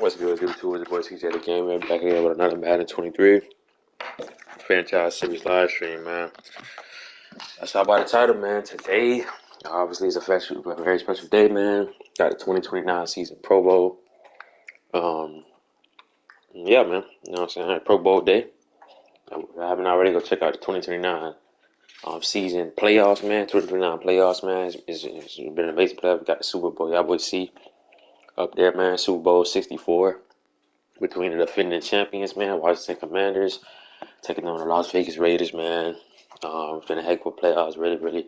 What's good, dude? Two is the boy CJ the Gamer back here with another Madden 23 franchise series live stream, man. That's all about the title, man. Today, obviously, is a very special day, man. Got the 2029 season Pro Bowl. Yeah, man. You know what I'm saying? Pro Bowl day. I haven't already go check out the 2029 season playoffs, man. 2029 playoffs, man. It's been an amazing playoff. We got the Super Bowl. Y'all boys see up there, man. Super Bowl 64 between the defending champions, man. Washington Commanders taking on the Las Vegas Raiders, man. It's been a heck of a playoffs. Really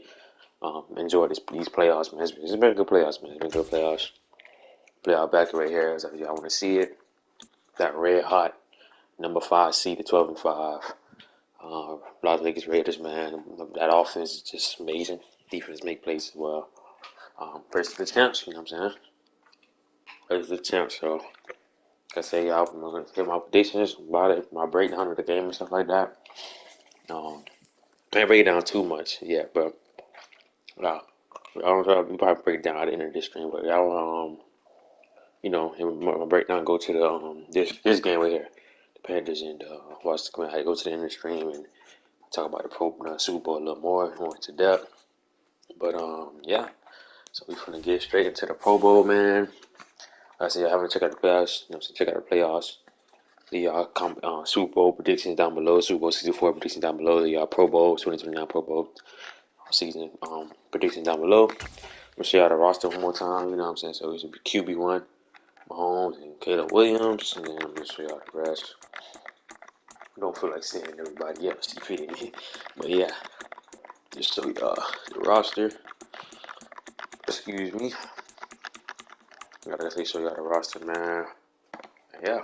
enjoyed these playoffs, man. It's been good playoffs, man. It's been good playoffs. Playoff back right here. So if y'all want to see it, that red hot number 5 seed, the 12-5. Las Vegas Raiders, man. That offense is just amazing. Defense make plays as well. Versus the champs, you know what I'm saying? Versus the champs, so like I say, y'all, I'm gonna give my predictions about it, my breakdown of the game and stuff like that. I ain't break it down too much yet, but I don't know. We probably break it down at the end of this stream, but y'all, my breakdown go to the this game right here, the Panthers and Washington Commanders. I go to the end of the stream and talk about the Super Bowl a little more into depth. But yeah, so we finna get straight into the Pro Bowl, man. Like I said, y'all haven't checked out the playoffs. You know, so check out the playoffs. The Super Bowl predictions down below. Super Bowl 64 predictions down below. The Pro Bowl 2029 Pro Bowl season predictions down below. I'm gonna show y'all the roster one more time. You know what I'm saying? So it's gonna be QB1, Mahomes and Caleb Williams, and then I'm gonna show y'all the rest. I don't feel like saying everybody else defeated me, but yeah, just show y'all the roster. Excuse me. Gotta show y'all the roster, man. Yeah.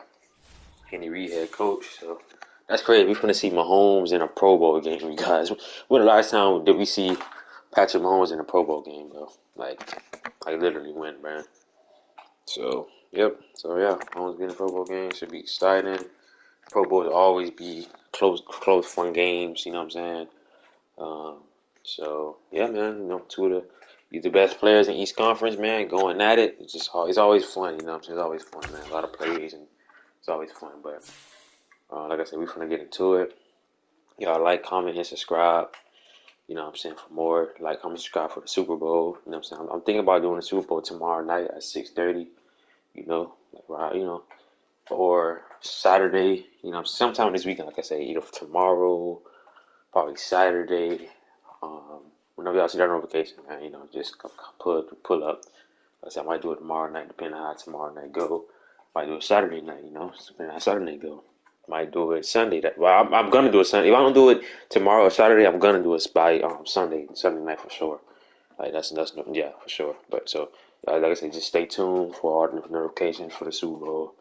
Kenny Reed head coach, so that's crazy. We're gonna see Mahomes in a Pro Bowl game, you guys. When the last time did we see Patrick Mahomes in a Pro Bowl game, bro? Like literally when, man. So, yep. So yeah, Mahomes being in a Pro Bowl game should be exciting. Pro Bowls always be close, fun games. You know what I'm saying? So yeah, man. You know, two of the best players in each conference, man, going at it. It's always fun. You know what I'm saying? It's always fun, man. A lot of plays and it's always fun, but like I said, we're finna get into it. Y'all like, comment, and subscribe. You know what I'm saying? For more, like, comment, subscribe for the Super Bowl. You know what I'm saying? I'm thinking about doing the Super Bowl tomorrow night at 6:30. You know, or Saturday. You know, sometime this weekend. Like I say, either tomorrow, probably Saturday. Whenever y'all see that notification, man, you know, just pull up. Like I said, I might do it tomorrow night, depending on how tomorrow night go. Might do it Saturday night, you know, depending on how Saturday go. Might do it Sunday. I'm gonna do it Sunday. If I don't do it tomorrow or Saturday, I'm gonna do it by Sunday night for sure. Like that's yeah, for sure. But so like I said, just stay tuned for all the notifications for the Super Bowl.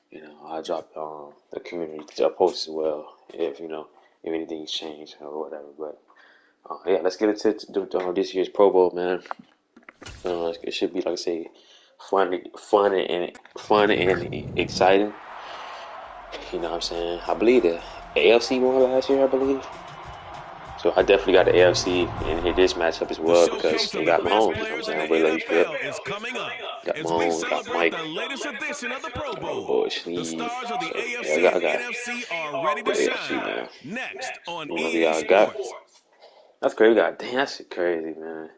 You know, I drop the community post as well if anything's changed or whatever. But yeah, let's get into this year's Pro Bowl, man. It should be, like I say, fun and exciting. You know what I'm saying? I believe the AFC won last year, I believe. So I definitely got the AFC in this matchup as well because they got Mahomes. You know what I'm saying? Got Mahomes, got Mike. Boy, Sneeze. So, yeah, I got the AFC, man. Next on Whoever y'all got. That's crazy. That's crazy, man.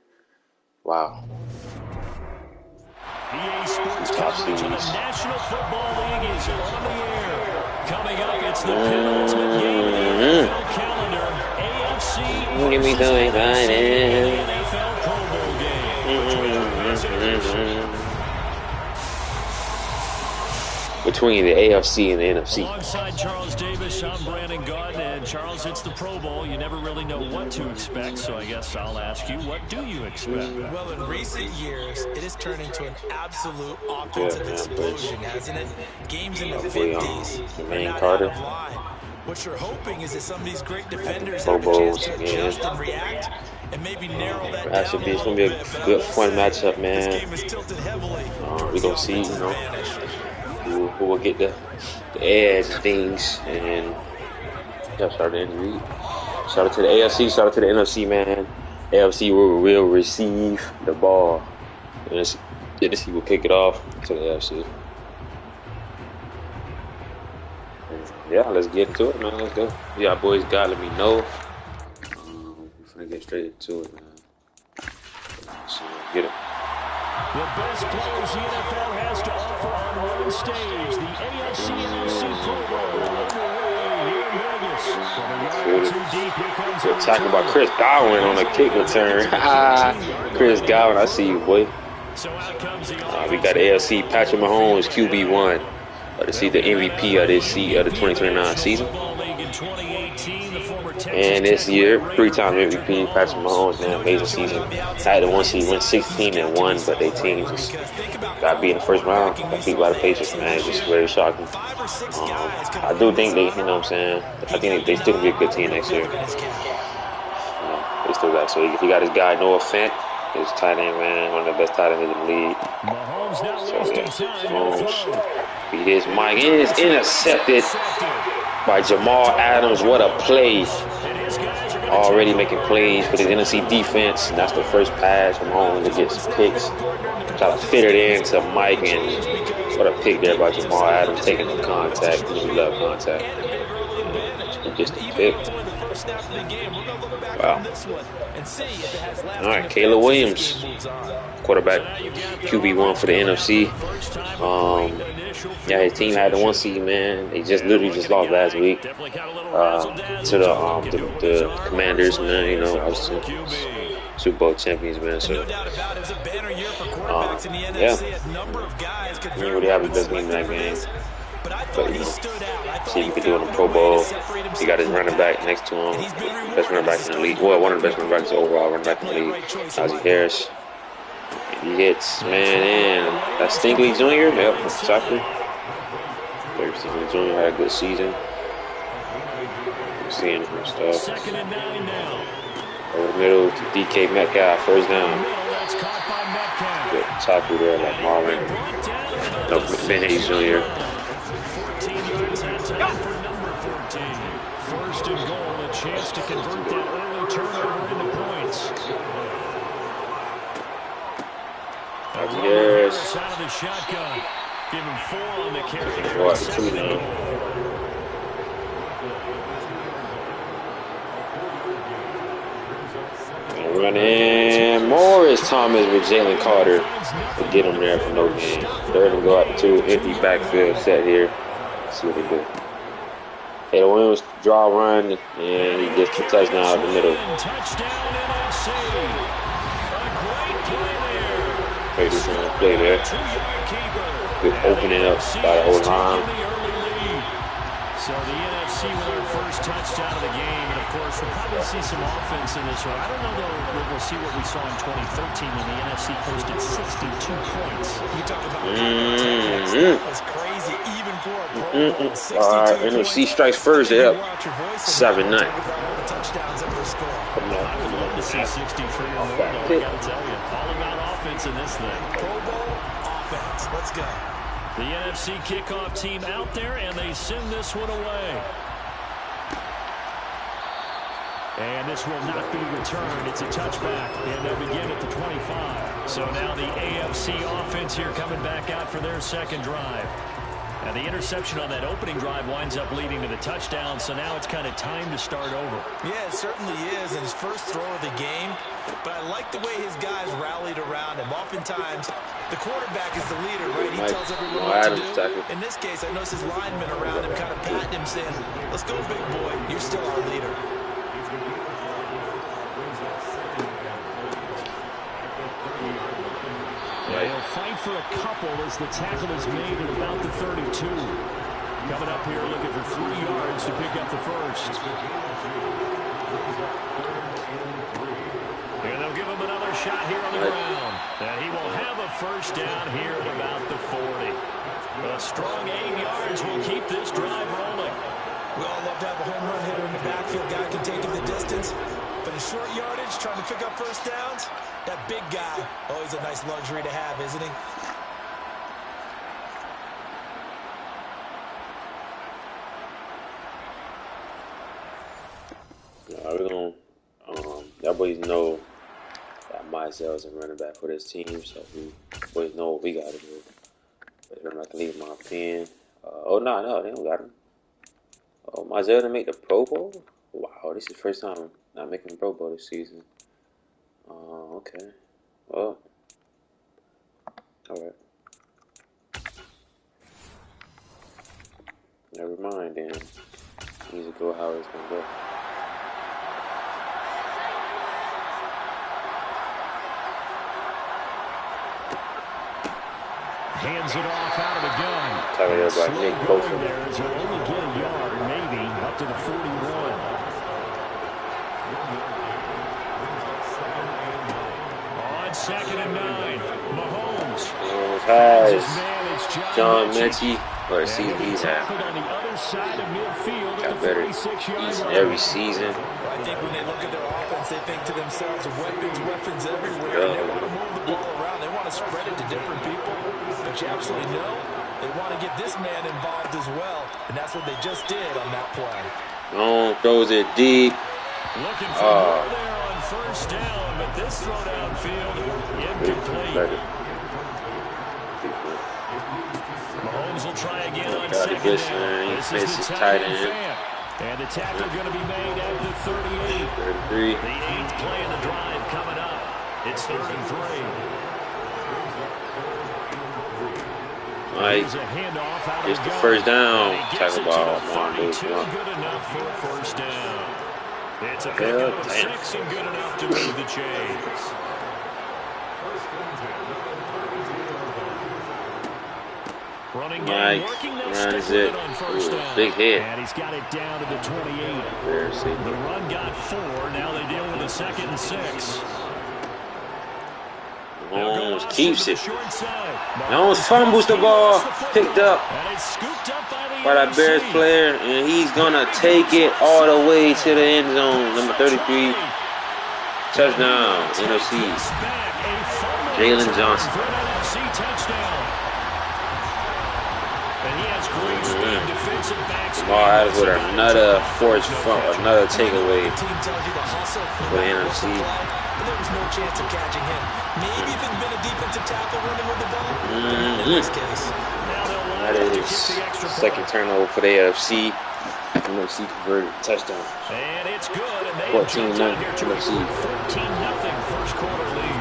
Wow. EA Sports coverage of the National Football League is on the air. Coming up, it's the penultimate game of the NFL calendar. AFC Give me some exciting. NFL Pro Bowl game. Between the AFC and the NFC. Alongside Charles Davis, I'm Brandon Gunn, and Charles, it's the Pro Bowl. You never really know what to expect, so I guess I'll ask you, what do you expect? Well, in recent years, it has turned into an absolute offensive explosion, hasn't it? Games in the 50s are not out of line. What you're hoping is that some of these great defenders have a chance to adjust and react and maybe narrow that down. It's gonna be a good, fun matchup, man. This game is tilted heavily. We're gonna see, who will get the edge and things, and yeah, shout out to Andy Reid. Shout out to the AFC, shout out to the NFC, man. AFC will receive the ball, and the NFC will kick it off to the AFC. Yeah, let's get into it, man. Let's go. Y'all boys got let me know. We're finna get straight into it, man. So get it. The best players the NFL has to offer on one stage. The AFC NFC Pro Bowl underway here in Vegas. From a yard or two deep, here comes We're talking about Chris Godwin on a kick return. Chris Godwin, I see you, boy. We got AFC Patrick Mahomes, QB1. To see the MVP of this of the 2029 season. And this year, 3-time MVP Patrick Mahomes, man, amazing season. Had the 1 seed, went 16-1, but their team just got beat in the first round. Got beat by the Patriots, man. It's just very shocking. I do think they, you know what I'm saying, I think they still gonna be a good team next year. They still got, so if you got this guy Noah Fant, his tight end, man, one of the best tight ends in the league. So yeah, Mahomes. Beat his Mike. It is intercepted by Jamal Adams. What a play. Already making plays for the NFC defense. And that's the first pass from Mahomes that gets picks. Try to fit it into Mike, and what a pick there by Jamal Adams, taking the contact. We love contact. And just a pick. Wow. All right, Caleb Williams, quarterback, QB1 for the NFC. Yeah, his team had the 1 seed, man. They just literally lost last week to the Commanders, man. You know, I was Super Bowl champions, man. So, yeah, we didn't really have the best game in that game. But, you know, see if he could do it in the Pro Bowl. He got his running back next to him. Best running back in the league. Well, one of the best running backs overall running back in the league. Najee Harris. And he hits, man, and that's Stingley Jr. Yep, exactly. Larry Stingley Jr. had a good season. I'm seeing him stuff. Over the middle to DK Metcalf, first down. Good tackle there, like Marvin. No, Ben Hayes Jr. First and goal, a chance to convert that early turnover into points. Yes. Out of the shotgun. Give him 4 on the carry. What? 2 now. And running Morris Thomas with Jalen Carter to get him there for no gain. Third and go out to 2. Empty backfield set here. Let's see what they do. Caleb Williams draw run, and he gets the touchdown out the middle. Great play there. Good opening up by the whole line. So the NFC with our first touchdown of the game, and of course we'll probably see some offense in this one. I don't know though we'll see what we saw in 2013 when the NFC posted 62 points. You talk about that was crazy, even for a Pro Bowl. All right, NFC strikes first. They're up 7-9. I would love to see 63 or more, though, I gotta tell you. All about offense in this thing. Pro Bowl offense. Let's go. The NFC kickoff team out there, and they send this one away. And this will not be returned. It's a touchback, and they'll begin at the 25. So now the AFC offense here coming back out for their second drive. And the interception on that opening drive winds up leading to the touchdown, so now it's kind of time to start over. Yeah, it certainly is, and his first throw of the game. But I like the way his guys rallied around him. Oftentimes, the quarterback is the leader, right? He tells everyone what to do. In this case, I notice his linemen around him kind of patting him, saying, let's go, big boy. You're still our leader. They'll fight for a couple as the tackle is made at about the 32. Coming up here looking for 3 yards to pick up the first. And they'll give him another shot here on the ground. And he will have a first down here at about the 40. A strong 8 yards will keep this drive rolling. We all love to have a home run hitter in the backfield. Guy can take it the distance. But in short yardage, trying to pick up first downs, that big guy, always a nice luxury to have, isn't he? We're going y'all boys know that myself is a running back for this team, so we boys know what we got to do. But I'm not going to leave my pen. No, they don't got him. Oh, Myzel to make the Pro Bowl? Wow, this is the first time I'm not making the Pro Bowl this season. Oh, okay. Well, alright. Never mind then. Needs to go how it's gonna go. Hands it off out of the gun. Tell me about Nick Bosa. There is only get a yard, maybe up to the 41. On 2nd and 9, Mahomes. Has John Mechie for the season he's had. Got better each and every season. I think when they look at their offense, they think to themselves, weapons everywhere. And they want to move the ball around. They want to spread it to different people. But you absolutely know they want to get this man involved as well. And that's what they just did on that play. Long throws it deep. Looking for more there on 1st down, but this throw downfield incomplete. Mahomes will try again on 2nd down. This is the tight end. And the tackle going to be made at the 38. 33. The 8th play of the drive coming up. It's 3rd and 3. Mike, it's the 1st down. Tackle ball. Good enough for a 1st down. It's a pickup of 6 and good enough to move the chains. Running game, working that stick with it on 1st down. Big hit. And he's got it down to the 28. The run got 4. Now they deal with a 2nd and 6. Mahomes keeps it. Mahomes fumbles the ball. Picked up by that Bears player. And he's going to take it all the way to the end zone. Number 33. Touchdown. NFC. Jalen Johnson. Jamal Adams with another forced another takeaway for the NFC. There was no chance of catching him. Maybe if it had been a defensive tackle running with the ball. In this case. That is 2nd turnover for the NFC. NFC converted touchdown. And it's good. And they 14-0 NFC. 14-0 1st quarter lead.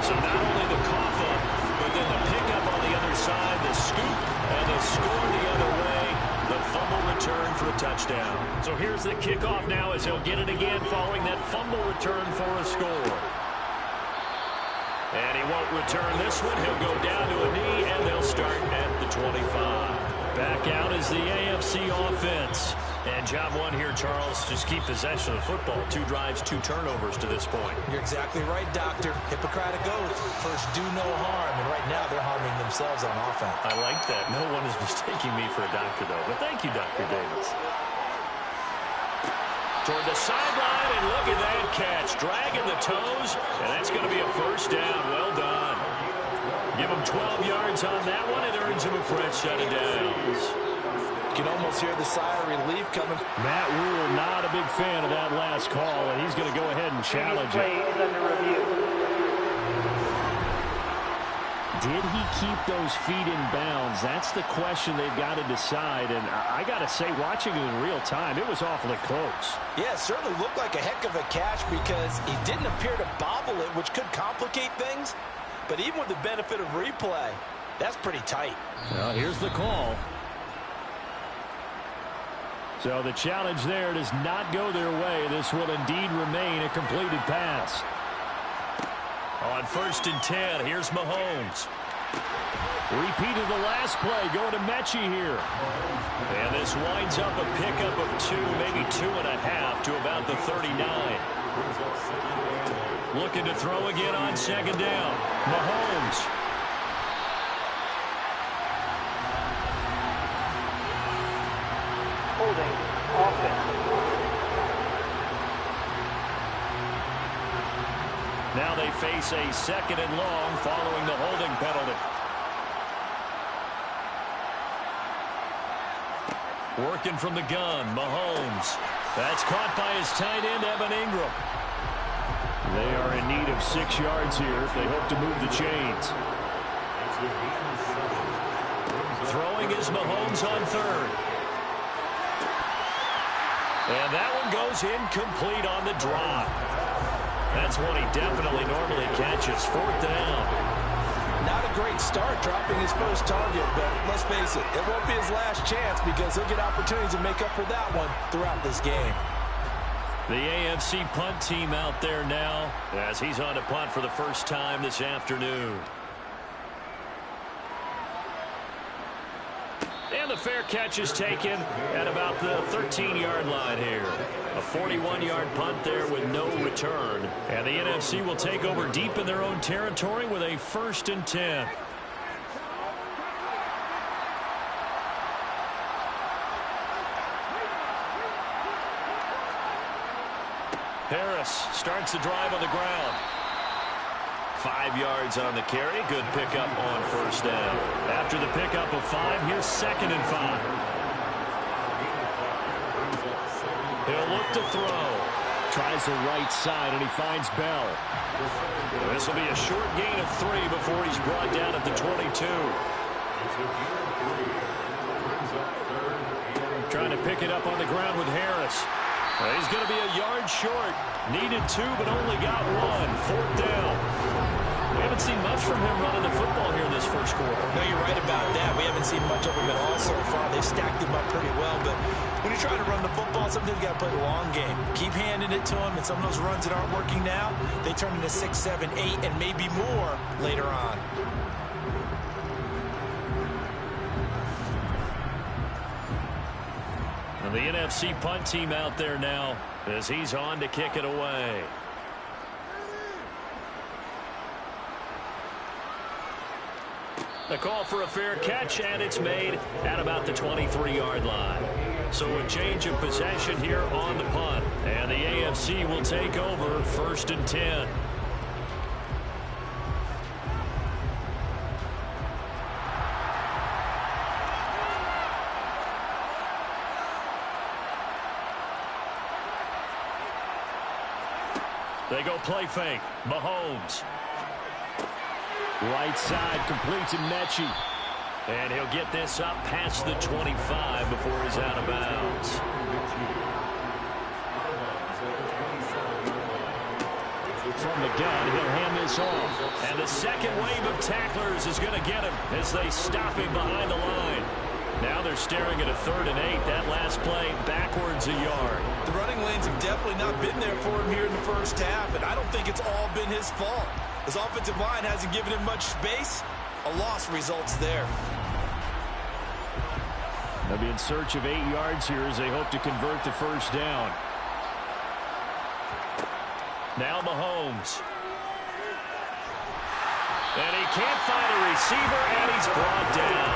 So not only the cough up, but then the pickup on the other side, the scoop, and the score the other way. The fumble return for a touchdown. So here's the kickoff now as he'll get it again following that fumble return for a score. And he won't return this one. He'll go down to a knee, and they'll start at the 25. Back out is the AFC offense. And job one here, Charles, just keep possession of the football. 2 drives, 2 turnovers to this point. You're exactly right, Doctor. Hippocratic oath. First, do no harm. And right now, they're harming themselves on offense. I like that. No one is mistaking me for a doctor, though. But thank you, Dr. Davis. Toward the sideline, and look at that catch. Dragging the toes, and that's going to be a 1st down. Well done. Give him 12 yards on that one. It earns him a fresh set of downs. You can almost hear the sigh of relief coming. Matt Rule, not a big fan of that last call, and he's going to go ahead and challenge it. Is under review. Did he keep those feet in bounds? That's the question they've got to decide. And I got to say, watching it in real time, it was awfully close. Yeah, it certainly looked like a heck of a catch because he didn't appear to bobble it, which could complicate things. But even with the benefit of replay, that's pretty tight. Well, here's the call. So the challenge there does not go their way. This will indeed remain a completed pass. On 1st and 10, here's Mahomes. Repeat of the last play, going to Mechie here. And this winds up a pickup of 2, maybe 2.5 to about the 39. Looking to throw again on 2nd down. Mahomes. Holding offense. Now they face a 2nd and long following the holding penalty. Working from the gun, Mahomes. That's caught by his tight end, Evan Ingram. They are in need of 6 yards here if they hope to move the chains. Throwing is Mahomes on 3rd. And that one goes incomplete on the drop. That's one he definitely normally catches. 4th down. Not a great start dropping his first target, but let's face it, it won't be his last chance because he'll get opportunities to make up for that one throughout this game. The AFC punt team out there now as he's on to punt for the first time this afternoon. And the fair catch is taken at about the 13-yard line here. A 41-yard punt there with no return. And the NFC will take over deep in their own territory with a 1st and 10. Harris starts the drive on the ground. 5 yards on the carry. Good pickup on 1st down. After the pickup of 5, here's 2nd and 5. He'll look to throw. Tries the right side, and he finds Bell. This will be a short gain of 3 before he's brought down at the 22. Trying to pick it up on the ground with Harris. He's going to be a yard short. Needed 2, but only got 1. 4th down. We haven't seen much from him running the football here in this first quarter. No, you're right about that. We haven't seen much of him at all so far. They've stacked him up pretty well, but when you're trying to run the football, sometimes you got to play the long game. Keep handing it to him, and some of those runs that aren't working now, they turn into 6, 7, 8, and maybe more later on. And the NFC punt team out there now as he's on to kick it away. The call for a fair catch, and it's made at about the 23-yard line. So a change of possession here on the punt. And the AFC will take over 1st and 10. They go play fake. Mahomes. Right side completes to Mechie. And he'll get this up past the 25 before he's out of bounds. From the gun, he'll hand this off. And the second wave of tacklers is going to get him as they stop him behind the line. Now they're staring at a 3rd and 8. That last play backwards a yard. The running lanes have definitely not been there for him here in the first half, and I don't think it's all been his fault. His offensive line hasn't given him much space. A loss results there. They'll be in search of 8 yards here as they hope to convert the 1st down. Now Mahomes. And he can't find a receiver, and he's brought down.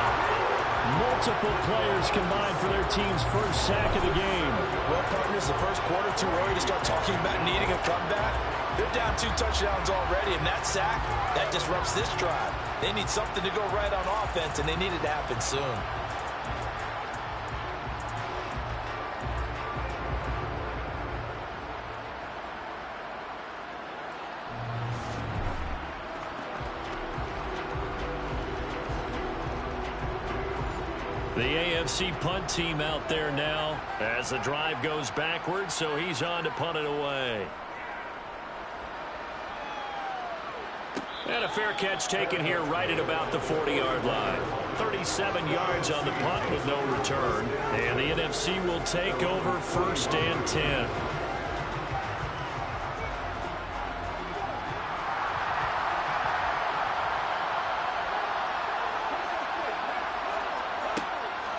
Multiple players combined for their team's first sack of the game. Well, partners, the first quarter, too early to start talking about needing a comeback. They're down 2 touchdowns already, and that sack, that disrupts this drive. They need something to go right on offense, and they need it to happen soon. The AFC punt team out there now as the drive goes backwards, so he's on to punt it away. And a fair catch taken here right at about the 40-yard line. 37 yards on the punt with no return. And the NFC will take over 1st and 10.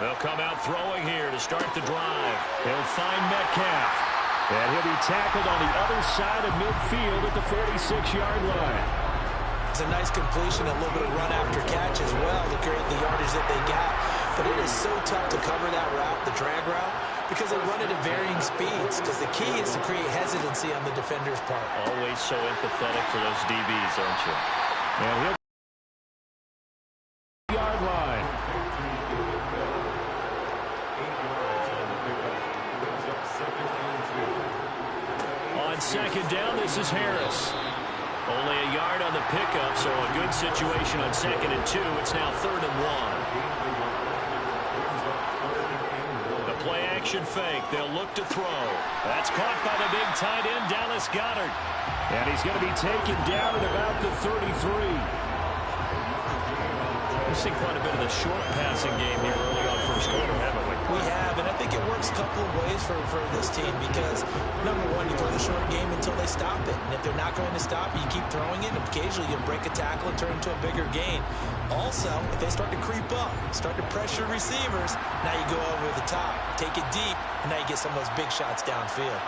They'll come out throwing here to start the drive. He'll find Metcalf. And he'll be tackled on the other side of midfield at the 46-yard line. It's a nice completion, a little bit of run after catch as well to create the yardage that they got. But it is so tough to cover that route, the drag route, because they run it at varying speeds. Because the key is to create hesitancy on the defender's part. Always so empathetic for those DBs, aren't you? And he'll yard line. On 2nd down, this is Harris. Only a yard on the pickup, so a good situation on 2nd and 2. It's now 3rd and 1. The play Play-action fake. They'll look to throw. That's caught by the big tight end, Dallas Goedert. And he's going to be taken down at about the 33. We've seen quite a bit of the short passing game here early on first quarter, haven't we? We have, and I think it works a couple of ways for this team because, number one, you throw the short game until they stop it. And if they're not going to stop it, you keep throwing it, and occasionally you break a tackle and turn into a bigger gain. Also, if they start to creep up, start to pressure receivers, now you go over the top, take it deep, and now you get some of those big shots downfield.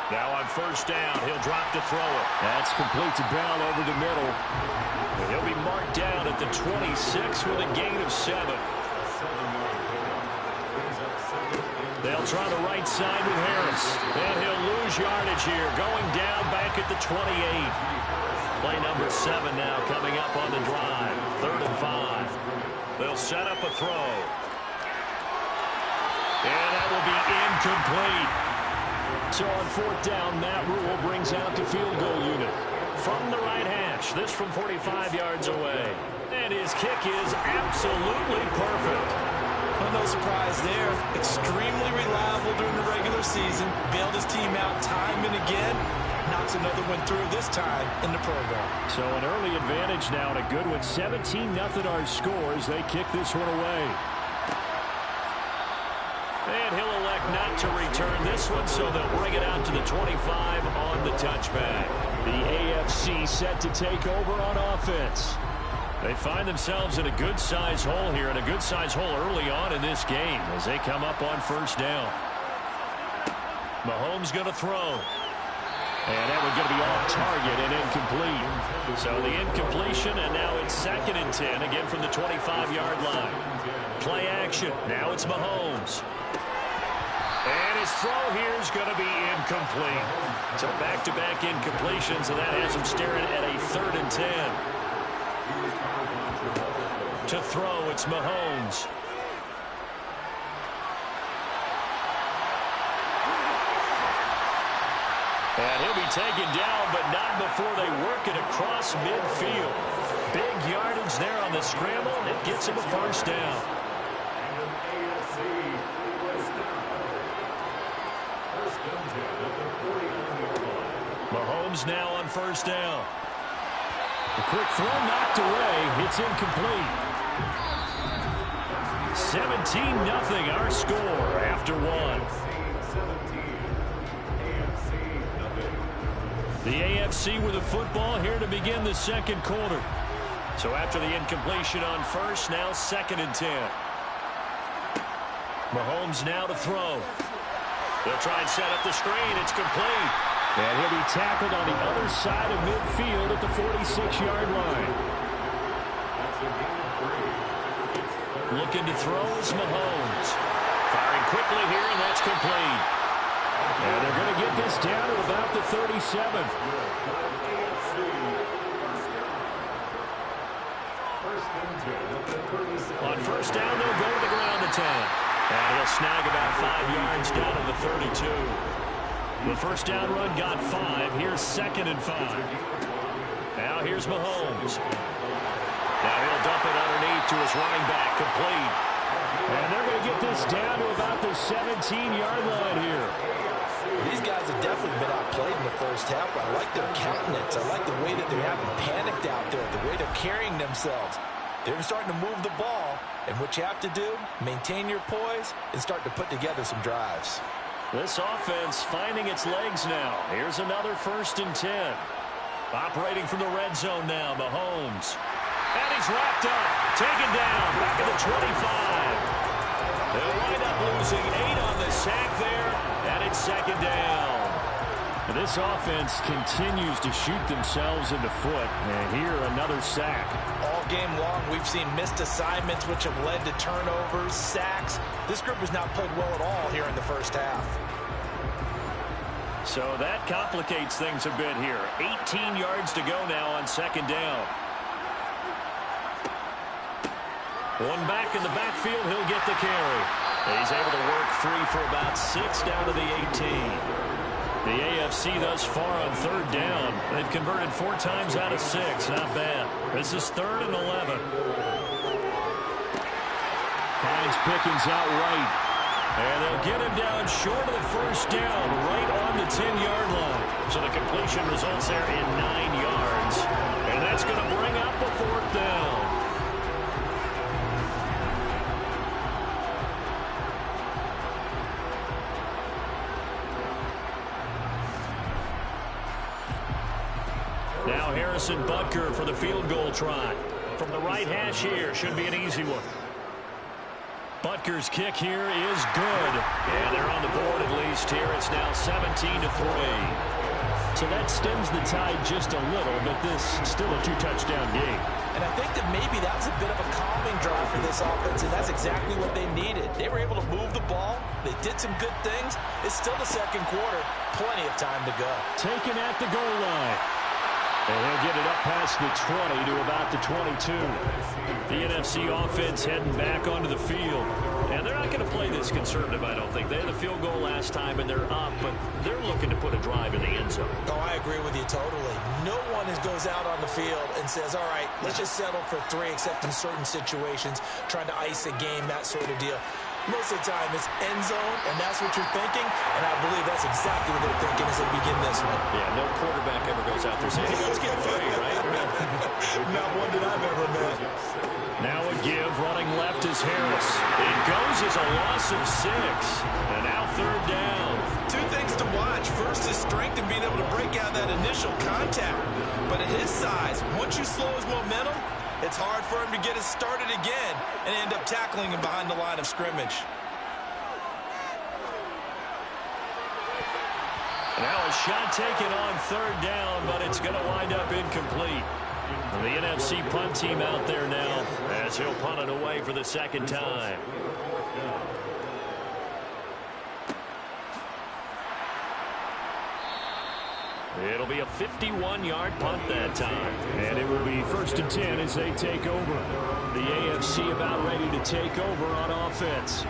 Now on first down, he'll drop to throw it. That's complete to Bell over the middle. He'll be marked down at the 26 with a gain of 7. They'll try the right side with Harris. And he'll lose yardage here, going down back at the 28. Play number 7 now coming up on the drive. 3rd and 5. They'll set up a throw. And that will be incomplete. So on 4th down, Matt Rule brings out the field goal unit. From the right hash, this from 45 yards away. And his kick is absolutely perfect. Well, no surprise there. Extremely reliable during the regular season. Bailed his team out time and again. Knocks another one through this time in the Pro Bowl. So an early advantage now and a good one. 17-0 our scores. They kick this one away. And he'll elect not to return this one, so they'll bring it out to the 25 on the touchback. The AFC set to take over on offense. They find themselves in a good-sized hole here, and a good-sized hole early on in this game as they come up on first down. Mahomes going to throw. And that one's going to be off target and incomplete. So the incompletion, and now it's 2nd and 10, again from the 25-yard line. Play action. Now it's Mahomes. And his throw here is going to be incomplete. So back-to-back incompletions, and that has him staring at a 3rd and 10. To throw, it's Mahomes. And he'll be taken down, but not before they work it across midfield. Big yardage there on the scramble. It gets him a first down. Mahomes now on first down. A quick throw knocked away. It's incomplete. 17-0 our score after 1. The AFC with a football here to begin the second quarter. So after the incompletion on first, now 2nd and 10. Mahomes now to throw. They'll try and set up the screen. It's complete. And he'll be tackled on the other side of midfield at the 46-yard line. Looking to throw is Mahomes. Firing quickly here, and that's complete. And they're going to get this down to about the 37. On first down, they'll go to the ground to 10. And he'll snag about 5 yards down to the 32. The first down run got 5. Here's 2nd and 5. Now here's Mahomes. Now he'll dump it underneath to his running back, complete. And they're going to get this down to about the 17-yard line here. These guys have definitely been outplayed in the first half, but I like their countenance. I like the way that they haven't panicked out there, the way they're carrying themselves. They're starting to move the ball, and what you have to do, maintain your poise and start to put together some drives. This offense finding its legs now. Here's another 1st and 10. Operating from the red zone now, Mahomes. And he's wrapped up, taken down, back at the 25. They'll wind up losing 8 on the sack there, and it's 2nd down. This offense continues to shoot themselves in the foot, and here another sack. All game long, we've seen missed assignments, which have led to turnovers, sacks. This group has not played well at all here in the first half. So that complicates things a bit here. 18 yards to go now on 2nd down. One back in the backfield, he'll get the carry. He's able to work free for about 6 down to the 18. The AFC thus far on 3rd down. They've converted 4 times out of 6. Not bad. This is 3rd and 11. Finds Pickens out right. And they'll get him down short of the first down, right on the 10-yard line. So the completion results there in 9 yards. And that's going to bring up a 4th down. Now Harrison Butker for the field goal try. From the right hash here, should be an easy one. Butker's kick here is good. And they're on the board at least here. It's now 17-3. So that stems the tide just a little, but this is still a 2-touchdown game. And I think that maybe that was a bit of a calming drive for this offense, and that's exactly what they needed. They were able to move the ball. They did some good things. It's still the second quarter. Plenty of time to go. Taken at the goal line. And he'll get it up past the 20 to about the 22. The NFC offense heading back onto the field. And they're not going to play this conservative, I don't think. They had the field goal last time, and they're up, but they're looking to put a drive in the end zone. Oh, I agree with you totally. No one goes out on the field and says, all right, let's just settle for 3, except in certain situations, trying to ice a game, that sort of deal. Most of the time, it's end zone, and that's what you're thinking, and I believe that's exactly what they're thinking as they begin this one. Yeah, no quarterback ever goes out there saying, hey, let's get 3, right? Not one that I've ever met. Now a give, running left is Harris. It goes as a loss of 6, and now 3rd down. 2 things to watch. First, his strength and being able to break out that initial contact. But at his size, once you slow his momentum, it's hard for him to get it started again and end up tackling him behind the line of scrimmage. Now a shot taken on 3rd down, but it's going to wind up incomplete. The NFC punt team out there now as he'll punt it away for the 2nd time. It'll be a 51-yard punt that time. And it will be 1st and 10 as they take over. The AFC about ready to take over on offense.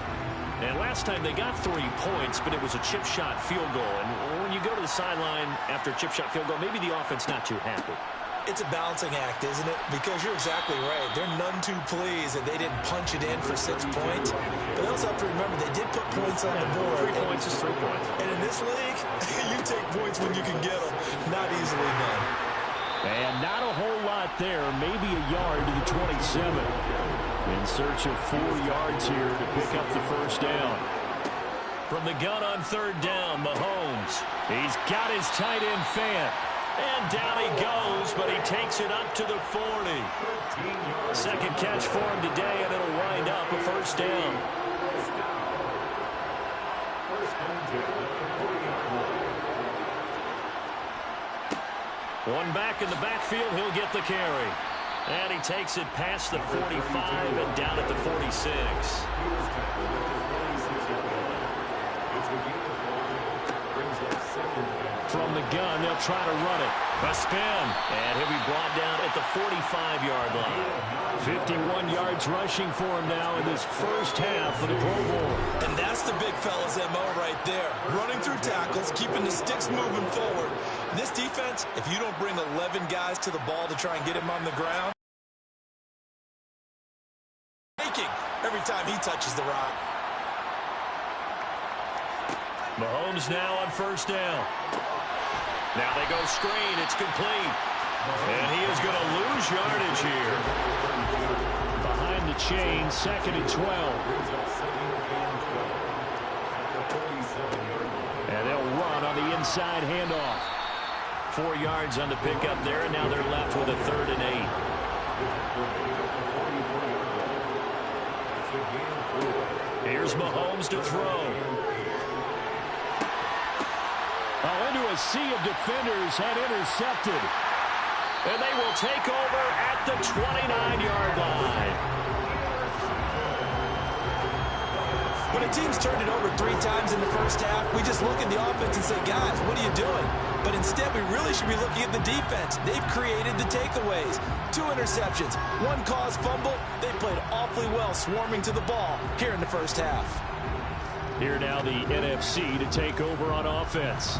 And last time they got 3 points, but it was a chip shot field goal. And when you go to the sideline after a chip shot field goal, maybe the offense not too happy. It's a balancing act, isn't it? Because you're exactly right. They're none too pleased that they didn't punch it in for 6 points. But they also have to remember they did put points on the board. 3 points is 3 points. And in this league, you take points when you can get them. Not easily done. And not a whole lot there. Maybe a yard to the 27. In search of 4 yards here to pick up the 1st down. From the gun on 3rd down, Mahomes. He's got his tight end fan. And down he goes, but he takes it up to the 40. 2nd catch for him today, and it'll wind up a 1st down. One back in the backfield, he'll get the carry. And he takes it past the 45 and down at the 46. From the gun, they'll try to run it. A spin, and he'll be brought down at the 45-yard line. 51 yards rushing for him now in this first half of the Pro Bowl. And that's the big fella's MO right there. Running through tackles, keeping the sticks moving forward. This defense, if you don't bring 11 guys to the ball to try and get him on the ground, every time he touches the rock. Mahomes now on 1st down. Now they go screen. It's complete. And he is going to lose yardage here. Behind the chain, 2nd and 12. And they'll run on the inside handoff. 4 yards on the pickup there, and now they're left with a 3rd and 8. Here's Mahomes to throw. Oh, into a sea of defenders and intercepted. And they will take over at the 29-yard line. When a team's turned it over 3 times in the first half, we just look at the offense and say, guys, what are you doing? But instead, we really should be looking at the defense. They've created the takeaways. 2 interceptions, 1 caused fumble. They played awfully well swarming to the ball here in the first half. Here now the NFC to take over on offense.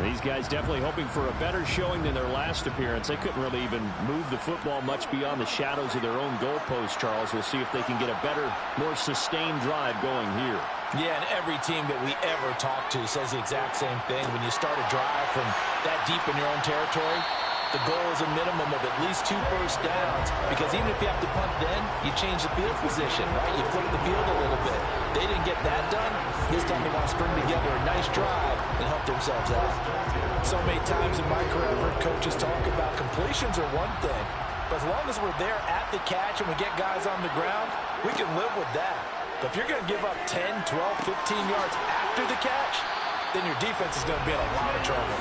These guys definitely hoping for a better showing than their last appearance. They couldn't really even move the football much beyond the shadows of their own goalpost, Charles. We'll see if they can get a better, more sustained drive going here. Yeah, and every team that we ever talk to says the exact same thing. When you start a drive from that deep in your own territory, the goal is a minimum of at least 2 first downs, because even if you have to punt then, you change the field position, right? You flip the field a little bit. They didn't get that done. This time they want to string together a nice drive and help themselves out. So many times in my career, I've heard coaches talk about completions are one thing, but as long as we're there at the catch and we get guys on the ground, we can live with that. But if you're going to give up 10, 12, 15 yards after the catch, then your defense is going to be in a lot of trouble.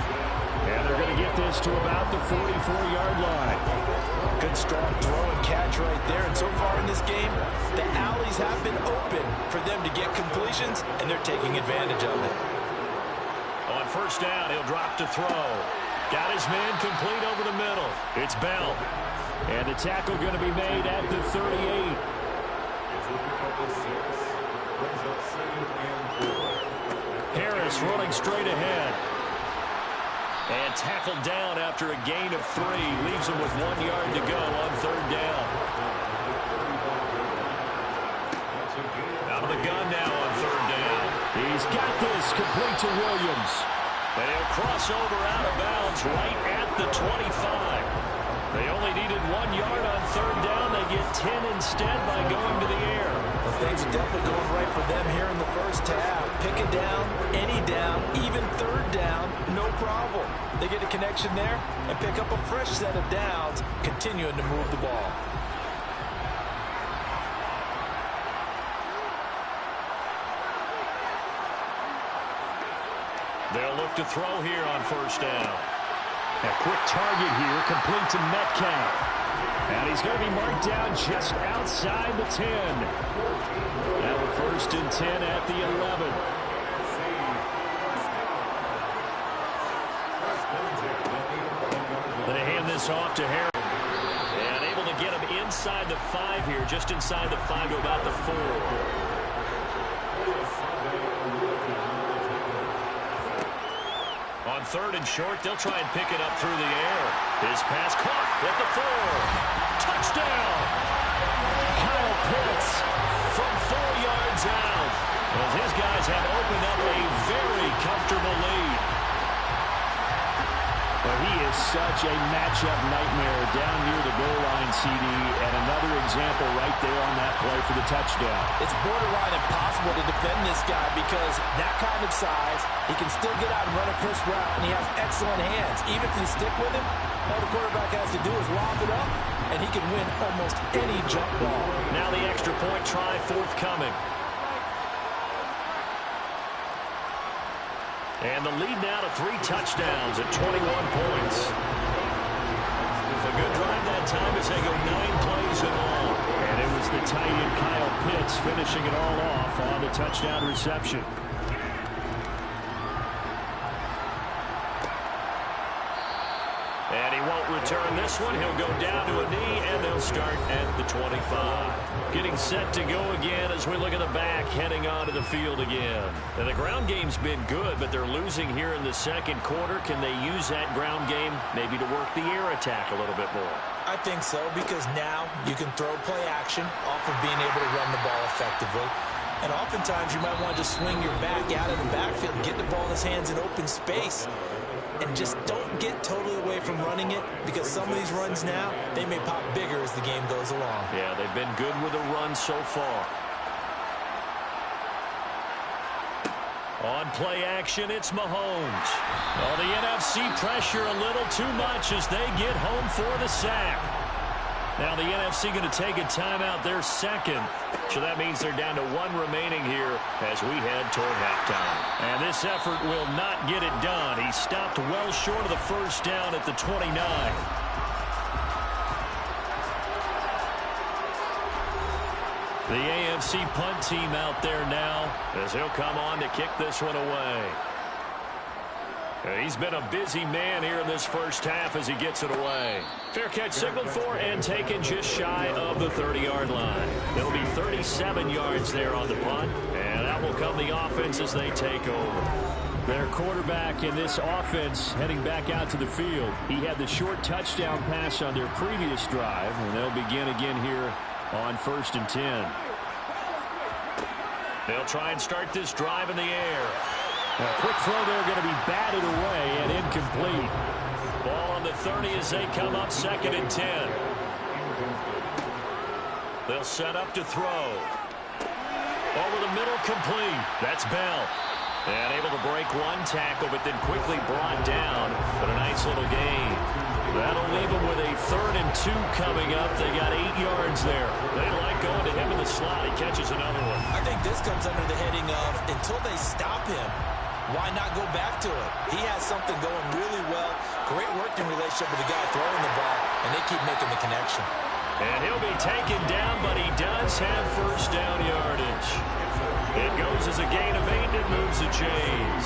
And they're going to get this to about the 44-yard line. Good strong throw and catch right there. And so far in this game, the alleys have been open for them to get completions, and they're taking advantage of it. On first down, he'll drop to throw. Got his man complete over the middle. It's Bell. And the tackle going to be made at the 38. Harris running straight ahead. And tackled down after a gain of 3. Leaves him with 1 yard to go on third down. Out of the gun now on third down. He's got this complete to Williams. And he'll cross over out of bounds right at the 25. They only needed 1 yard on third down. They get 10 instead by going to the air. Well, things are definitely going right for them here in the first half. Pick a down, any down, even third down, no problem. They get a connection there and pick up a fresh set of downs, continuing to move the ball. They'll look to throw here on first down. A quick target here, complete to Metcalf. And he's going to be marked down just outside the 10. Now a first and 10 at the 11. They hand this off to Harris. And able to get him inside the 5 here, just inside the 5 to about the 4. On third and short, they'll try and pick it up through the air. His pass caught at the 4. Touchdown! Kyle Pitts from 4 yards out. As his guys have opened up a very comfortable lead. But he is such a matchup nightmare down near the goal line, CD, and another example right there on that play for the touchdown. It's borderline impossible to defend this guy because that kind of size, he can still get out and run a crisp route, and he has excellent hands. Even if you stick with him, all the quarterback has to do is lob it up, and he can win almost any jump ball. Now the extra point try forthcoming. And the lead now to 3 touchdowns at 21 points. A good drive that time as they go 9 plays in all. And it was the tight end Kyle Pitts finishing it all off on the touchdown reception. And he won't return this one. He'll go down to a knee, and they'll start at the 25. Getting set to go again as we look at the back, heading onto the field again. And the ground game's been good, but they're losing here in the second quarter. Can they use that ground game maybe to work the air attack a little bit more? I think so, because now you can throw play action off of being able to run the ball effectively. And oftentimes you might want to just swing your back out of the backfield and get the ball in his hands in open space. And just don't get totally away from running it, because some of these runs now, they may pop bigger as the game goes along. Yeah, they've been good with the run so far. On play action, it's Mahomes. Oh, the NFC pressure a little too much as they get home for the sack. Now the NFC going to take a timeout, their second. So that means they're down to 1 remaining here as we head toward halftime. And this effort will not get it done. He stopped well short of the first down at the 29. The AFC punt team out there now as he'll come on to kick this one away. He's been a busy man here in this first half as he gets it away. Fair catch signaled for and taken just shy of the 30-yard line. There'll be 37 yards there on the punt, and out will come the offense as they take over. Their quarterback in this offense heading back out to the field. He had the short touchdown pass on their previous drive, and they'll begin again here on 1st and 10. They'll try and start this drive in the air. A quick throw there going to be batted away and incomplete. Ball on the 30 as they come up 2nd and 10. They'll set up to throw. Over the middle, complete. That's Bell. And able to break one tackle, but then quickly brought down. But a nice little gain. That'll leave them with a 3rd and 2 coming up. They got 8 yards there. They like going to him in the slot. He catches another one. I think this comes under the heading of until they stop him, why not go back to it? He has something going really well. Great working relationship with the guy throwing the ball, and they keep making the connection. And he'll be taken down, but he does have first down yardage. It goes as a gain of 8 and moves the chains.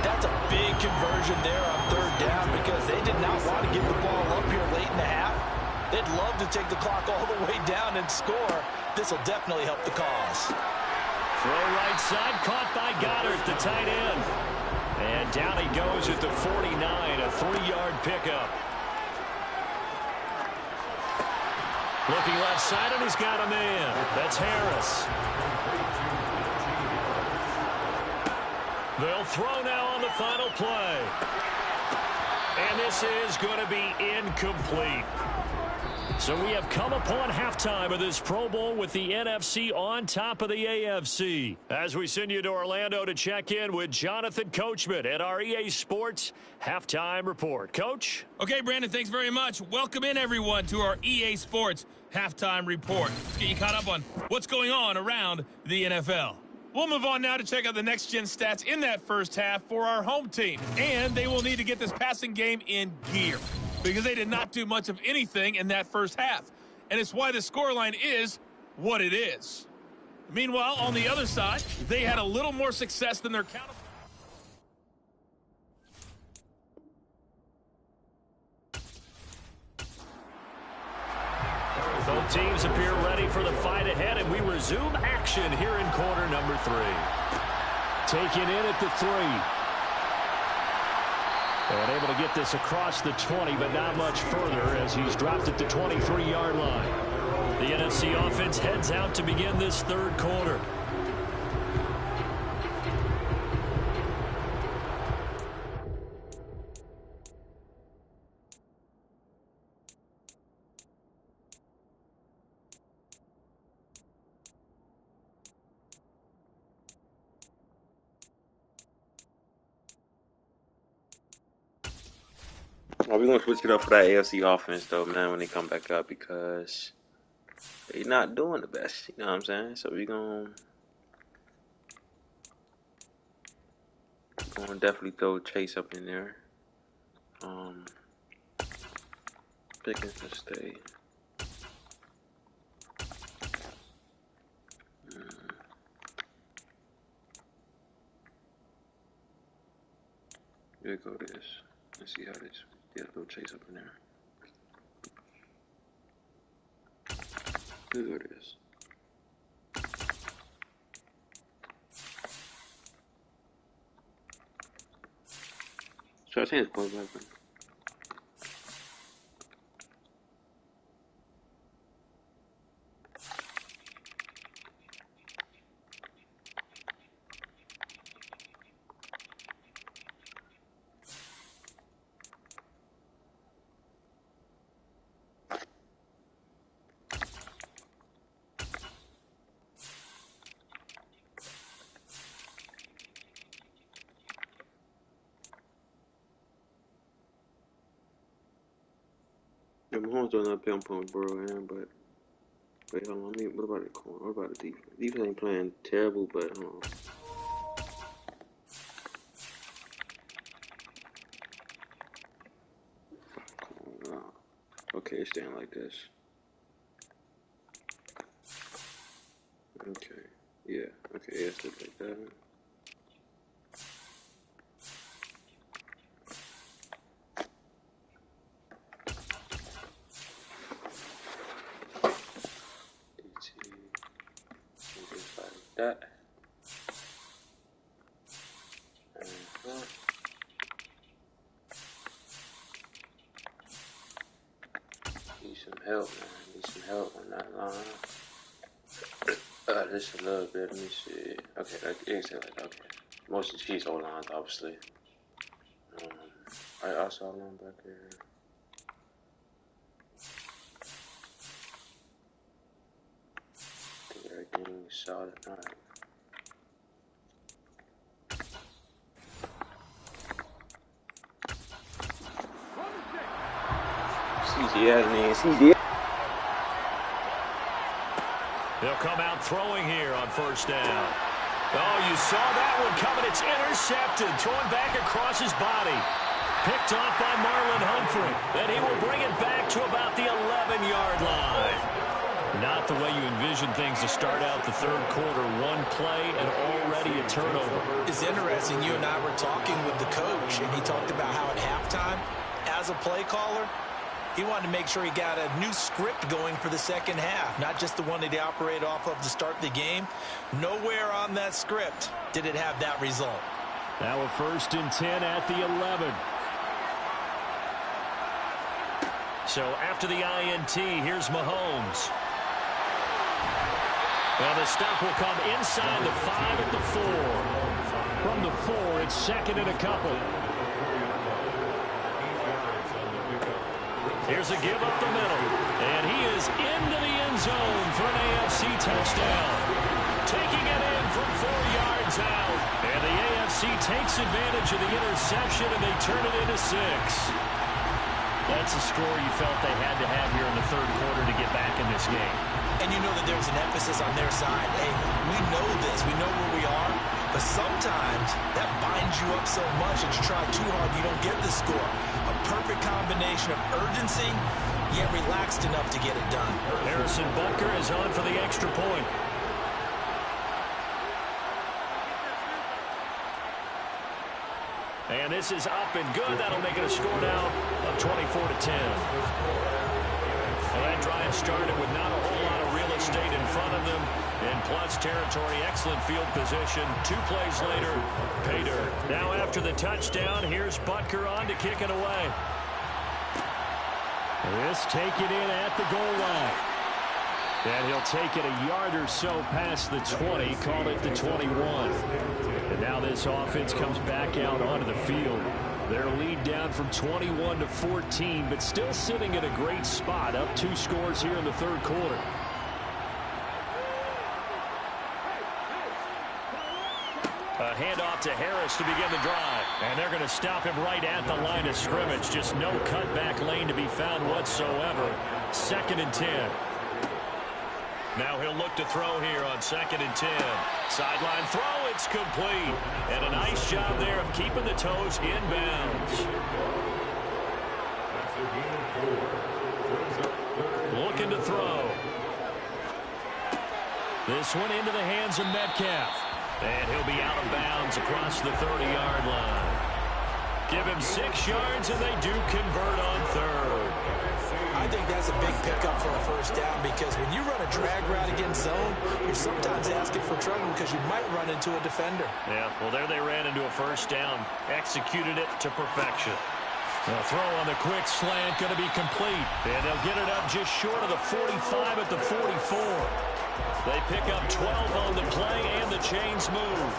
That's a big conversion there on 3rd down because they did not want to get the ball up here late in the half. They'd love to take the clock all the way down and score. This will definitely help the cause. Throw right side, caught by Goddard, the tight end. And down he goes at the 49, a 3-yard pickup. Looking left side, and he's got a man. That's Harris. They'll throw now on the final play. And this is going to be incomplete. So we have come upon halftime of this Pro Bowl with the NFC on top of the AFC. As we send you to Orlando to check in with Jonathan Coachman at our EA Sports Halftime Report. Coach? Okay, Brandon, thanks very much. Welcome in, everyone, to our EA Sports Halftime Report. Let's get you caught up on what's going on around the NFL. We'll move on now to check out the next-gen stats in that first half for our home team. And they will need to get this passing game in gear because they did not do much of anything in that first half. And it's why the scoreline is what it is. Meanwhile, on the other side, they had a little more success than their counterparts. Both teams appear ready for the fight ahead, and we resume action here in quarter number 3. Taken in at the 3. And able to get this across the 20, but not much further as he's dropped at the 23-yard line. The NFC offense heads out to begin this 3rd quarter. We're going to switch it up for that AFC offense, though, man, when they come back up because they're not doing the best. You know what I'm saying? So we're going to definitely throw Chase up in there. Pickens to stay. Here go this. Let's see how this. Yeah, throw Chase up in there. Here it is. So I think it's point weapon. Mahomes doing that play on point with Burrow, but wait, hold on. What about the corner? What about the defense? Defense ain't playing terrible, but hold on. Okay, it's staying like this. Okay, yeah, okay, yeah, it's like that. That. Need some help, man. Need some help on that line. Just a little bit. Let me see. Okay, okay. Most of the Chiefs O lines, obviously. I also linebacker. I think everything's solid. All right. They'll come out throwing here on first down. Oh, you saw that one coming. It's intercepted. Throwing back across his body. Picked off by Marlon Humphrey. And he will bring it back to about the 11-yard line. Not the way you envision things to start out the third quarter. One play and already a turnover. It's interesting. You and I were talking with the coach, and he talked about how at halftime, as a play caller, he wanted to make sure he got a new script going for the second half, not just the one that he operated off of to start the game. Nowhere on that script did it have that result. Now a 1st and 10 at the 11. So after the INT, here's Mahomes. Well, the stop will come inside the 5 at the 4. From the 4, it's 2nd and a couple. Here's a give up the middle. And he is into the end zone for an AFC touchdown. Taking it in from 4 yards out. And the AFC takes advantage of the interception, and they turn it into 6. That's a score you felt they had to have here in the third quarter to get back in this game. And you know that there's an emphasis on their side. Hey, we know this. We know where we are. But sometimes that binds you up so much that you try too hard, you don't get the score. A perfect combination of urgency, yet relaxed enough to get it done. Harrison Butker is on for the extra point. And this is up and good. That'll make it a score now of 24-10. Well, that drive started with not a whole lot of real estate in front of them. In plus territory, excellent field position. 2 plays later, pay dirt. Now after the touchdown, here's Butker on to kick it away. This taken in at the goal line. And he'll take it a yard or so past the 20, call it the 21. And now this offense comes back out onto the field. Their lead down from 21 to 14, but still sitting in a great spot, up 2 scores here in the third quarter. A handoff to Harris to begin the drive. And they're going to stop him right at the line of scrimmage. Just no cutback lane to be found whatsoever. 2nd and 10. Now he'll look to throw here on 2nd and 10. Sideline throw, it's complete. And a nice job there of keeping the toes in bounds. Looking to throw. This one into the hands of Metcalf. And he'll be out of bounds across the 30-yard line. Give him 6 yards, and they do convert on 3rd. I think that's a big pickup for a first down because when you run a drag route against zone, you're sometimes asking for trouble because you might run into a defender. Yeah, well, there they ran into a first down. Executed it to perfection. The throw on the quick slant going to be complete. And they'll get it up just short of the 45 at the 44. They pick up 12 on the play, and the chains move.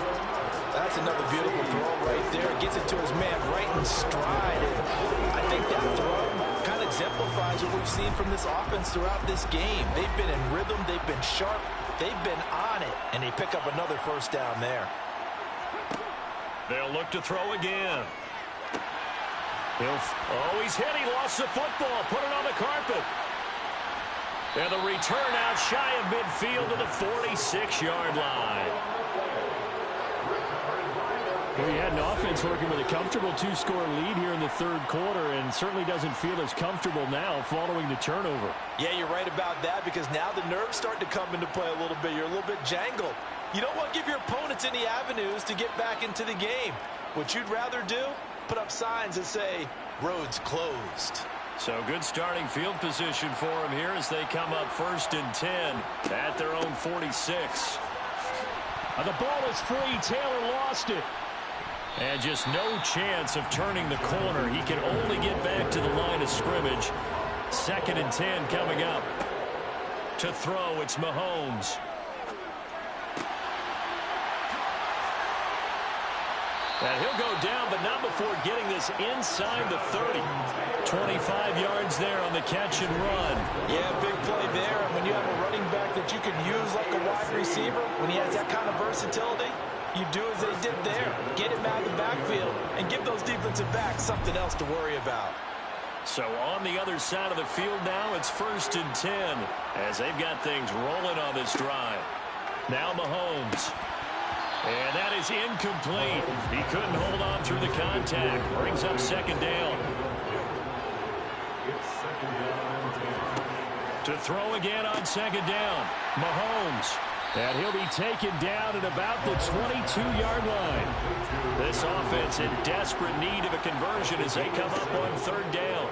That's another beautiful throw right there. Gets it to his man right in stride. And I think that throw kind of exemplifies what we've seen from this offense throughout this game. They've been in rhythm. They've been sharp. They've been on it. And they pick up another first down there. They'll look to throw again. Oh, he's hit. He lost the football. Put it on the carpet. And the return out shy of midfield to the 46-yard line. Well, you had an offense working with a comfortable 2-score lead here in the third quarter and certainly doesn't feel as comfortable now following the turnover. Yeah, you're right about that because now the nerves start to come into play a little bit. You're a little bit jangled. You don't want to give your opponents any avenues to get back into the game. What you'd rather do, put up signs that say, roads closed. So good starting field position for them here as they come up 1st and 10 at their own 46. The ball is free. Taylor lost it. And just no chance of turning the corner. He can only get back to the line of scrimmage. 2nd and 10 coming up. To throw, it's Mahomes. And he'll go down, but not before getting this inside the 30. 25 yards there on the catch and run. Yeah, big play there. And when you have a running back that you can use like a wide receiver, when he has that kind of versatility, you do as they did there. Get him out of the backfield and give those defensive backs something else to worry about. So on the other side of the field now, it's 1st and 10 as they've got things rolling on this drive. Now Mahomes. And that is incomplete. He couldn't hold on through the contact. Brings up 2nd down. To throw again on 2nd down. Mahomes. And he'll be taken down at about the 22-yard line. This offense in desperate need of a conversion as they come up on 3rd down.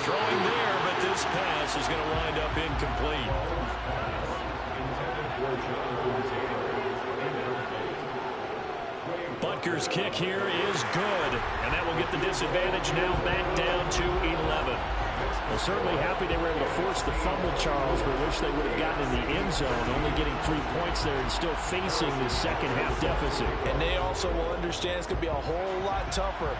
Throwing there, but this pass is going to wind up incomplete. Butker's kick here is good, and that will get the disadvantage now back down to 11. Well, certainly happy they were able to force the fumble, Charles, but wish they would have gotten in the end zone, only getting 3 points there and still facing the second-half deficit. And they also will understand it's going to be a whole lot tougher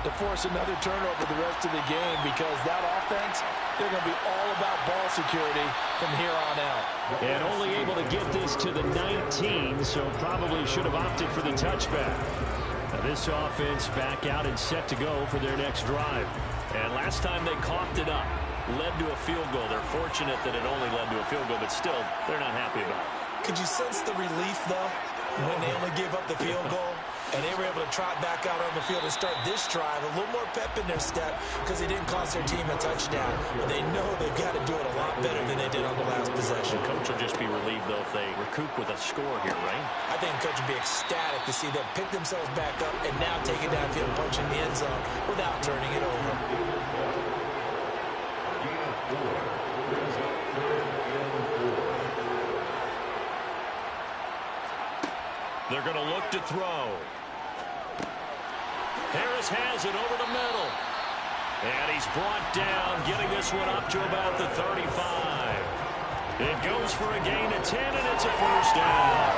to force another turnover the rest of the game because that offense, they're going to be all about ball security from here on out. And only able to get this to the 19, so probably should have opted for the touchback. Now this offense back out and set to go for their next drive. And last time they coughed it up, led to a field goal. They're fortunate that it only led to a field goal, but still, they're not happy about it. Could you sense the relief, though, when they only gave up the field goal? And they were able to trot back out on the field and start this drive. A little more pep in their step because they didn't cost their team a touchdown. But they know they've got to do it a lot better than they did on the last possession. The coach will just be relieved, though, if they recoup with a score here, right? I think the coach would be ecstatic to see them pick themselves back up and now take it downfield, punching the end zone without turning it over. They're going to look to throw. Harris has it over the middle. And he's brought down, getting this one up to about the 35. It goes for a gain of 10, and it's a 1st down.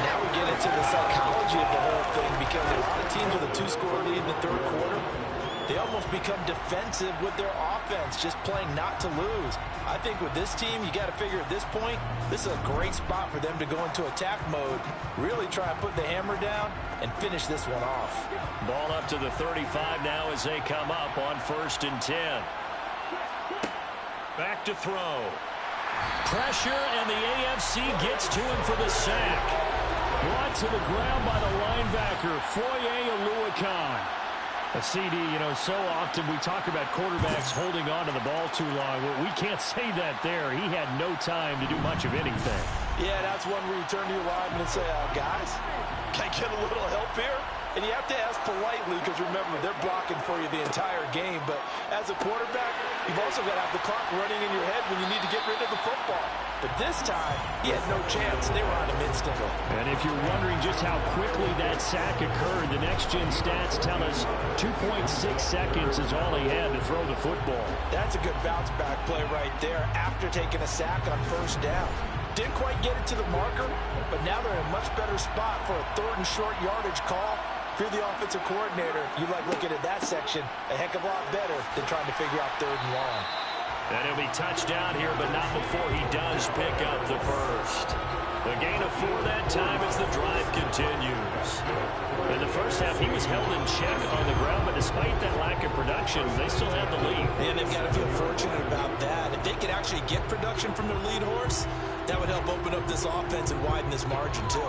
Now we get into the psychology of the whole thing because a lot of teams with a 2-score lead in the 3rd quarter, they almost become defensive with their offense, just playing not to lose. I think with this team, you got to figure at this point, this is a great spot for them to go into attack mode, really try to put the hammer down and finish this one off. Ball up to the 35 now as they come up on 1st and 10. Back to throw. Pressure, and the AFC gets to him for the sack. Brought to the ground by the linebacker, Foye Oluokun. A CD, you know, so often we talk about quarterbacks holding on to the ball too long. Well, we can't say that there. He had no time to do much of anything. Yeah, that's one where you turn to your lineman and say, guys, can I get a little help here? And you have to ask politely because, remember, they're blocking for you the entire game. But as a quarterback, you've also got to have the clock running in your head when you need to get rid of the football. But this time, he had no chance. They were on him instantly. And if you're wondering just how quickly that sack occurred, the next-gen stats tell us 2.6 seconds is all he had to throw the football. That's a good bounce-back play right there after taking a sack on 1st down. Didn't quite get it to the marker, but now they're in a much better spot for a 3rd and short yardage call. If you're the offensive coordinator, you like looking at that section a heck of a lot better than trying to figure out 3rd and long. And he'll be touched down here, but not before he does pick up the 1st. The gain of 4 that time as the drive continues. In the 1st half, he was held in check on the ground, but despite that lack of production, they still have the lead. And they've got to feel fortunate about that. If they could actually get production from their lead horse, that would help open up this offense and widen this margin, too.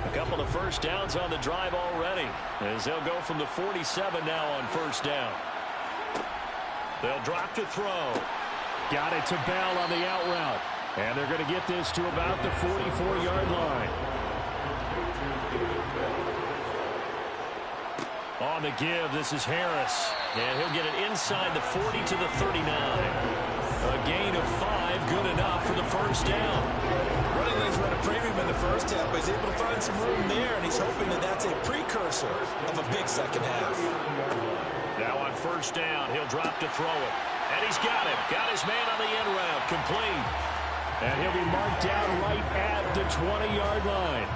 A couple of 1st downs on the drive already, as they'll go from the 47 now on 1st down. They'll drop to throw. Got it to Bell on the out route. And they're going to get this to about the 44-yard line. On the give, this is Harris. And he'll get it inside the 40 to the 39. A gain of 5, good enough for the 1st down. Running lanes ran a premium in the 1st half, but he's able to find some room there, and he's hoping that that's a precursor of a big 2nd half. Now on 1st down, he'll drop to throw it. And he's got him. Got his man on the end route. Complete. And he'll be marked down right at the 20-yard line.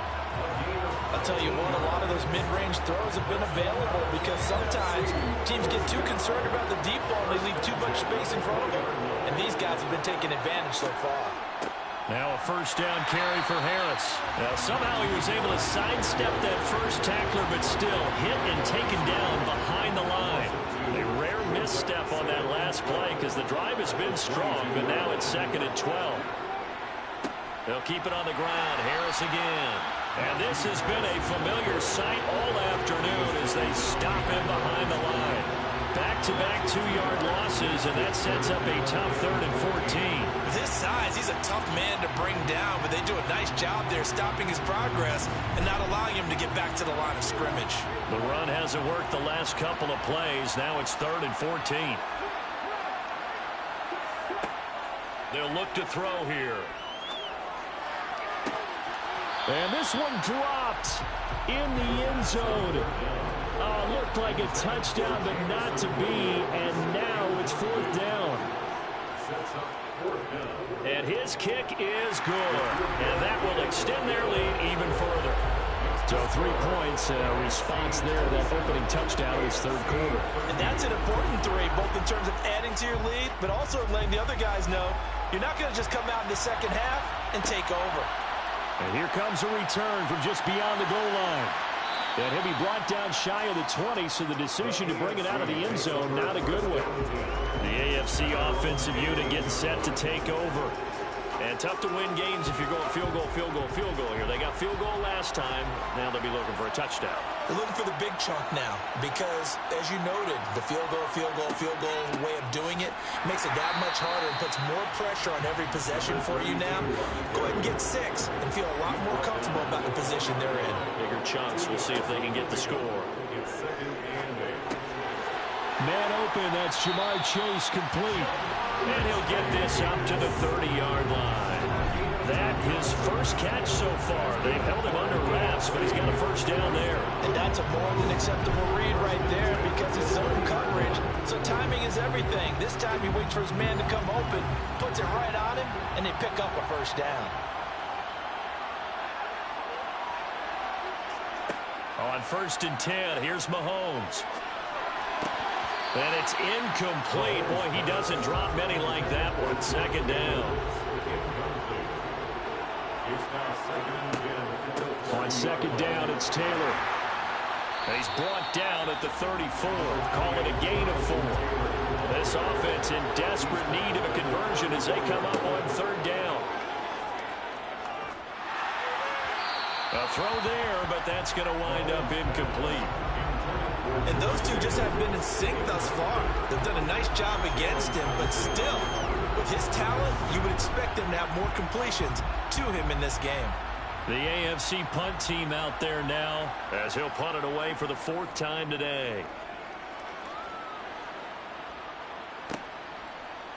I'll tell you what, a lot of those mid-range throws have been available because sometimes teams get too concerned about the deep ball and they leave too much space in front of them. And these guys have been taking advantage so far. Now a first down carry for Harris. Now somehow he was able to sidestep that first tackler, but still hit and taken down behind the line. A rare misstep on that last play because the drive has been strong, but now it's 2nd and 12. They'll keep it on the ground. Harris again. And this has been a familiar sight all afternoon as they stop him behind the line. Back-to-back 2-yard losses, and that sets up a tough 3rd and 14. With his size, he's a tough man to bring down, but they do a nice job there stopping his progress and not allowing him to get back to the line of scrimmage. The run hasn't worked the last couple of plays. Now it's 3rd and 14. They'll look to throw here. And this one dropped in the end zone. Looked like a touchdown, but not to be. And now it's 4th down. And his kick is good. And that will extend their lead even further. So 3 points, response there, that opening touchdown in his 3rd quarter. And that's an important 3, both in terms of adding to your lead, but also letting the other guys know you're not going to just come out in the second half and take over. And here comes a return from just beyond the goal line. And he'll be brought down shy of the 20, so the decision to bring it out of the end zone, not a good one. The AFC offensive unit getting set to take over. And tough to win games if you're going field goal, field goal, field goal here. They got field goal last time. Now they'll be looking for a touchdown. They're looking for the big chunk now because, as you noted, the field goal way of doing it makes it that much harder and puts more pressure on every possession for you now. Go ahead and get 6 and feel a lot more comfortable about the position they're in. Bigger chunks. We'll see if they can get the score. Man open, that's Jamar Chase complete. And he'll get this up to the 30-yard line. That his first catch so far. They've held him under wraps, but he's got a first down there. And that's a more than acceptable read right there because it's zone coverage. So timing is everything. This time he waits for his man to come open, puts it right on him, and they pick up a first down. On 1st and 10, here's Mahomes. And it's incomplete. Boy, he doesn't drop many like that one. 2nd down. On 2nd down, it's Taylor. And he's brought down at the 34. Call it a gain of 4. This offense in desperate need of a conversion as they come up on 3rd down. A throw there, but that's going to wind up incomplete. And those two just haven't been in sync thus far. They've done a nice job against him, but still, with his talent, you would expect him to have more completions to him in this game. The AFC punt team out there now as he'll punt it away for the 4th time today.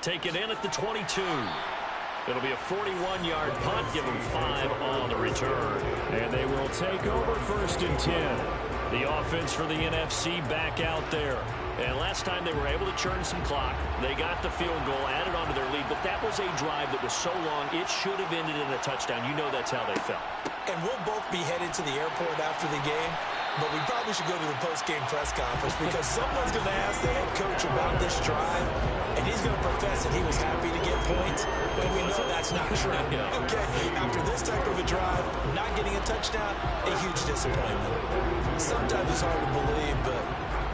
Take it in at the 22. It'll be a 41-yard punt, give them 5 on the return. And they will take over 1st and 10. The offense for the NFC back out there. And last time they were able to churn some clock. They got the field goal, added on to their lead, but that was a drive that was so long, it should have ended in a touchdown. You know that's how they felt. And we'll both be headed to the airport after the game, but we probably should go to the post-game press conference because someone's going to ask the head coach about this drive, and he's going to profess that he was happy to get points, and we know that's not true. Okay, after this type of a drive, not getting a touchdown, a huge disappointment. Sometimes it's hard to believe, but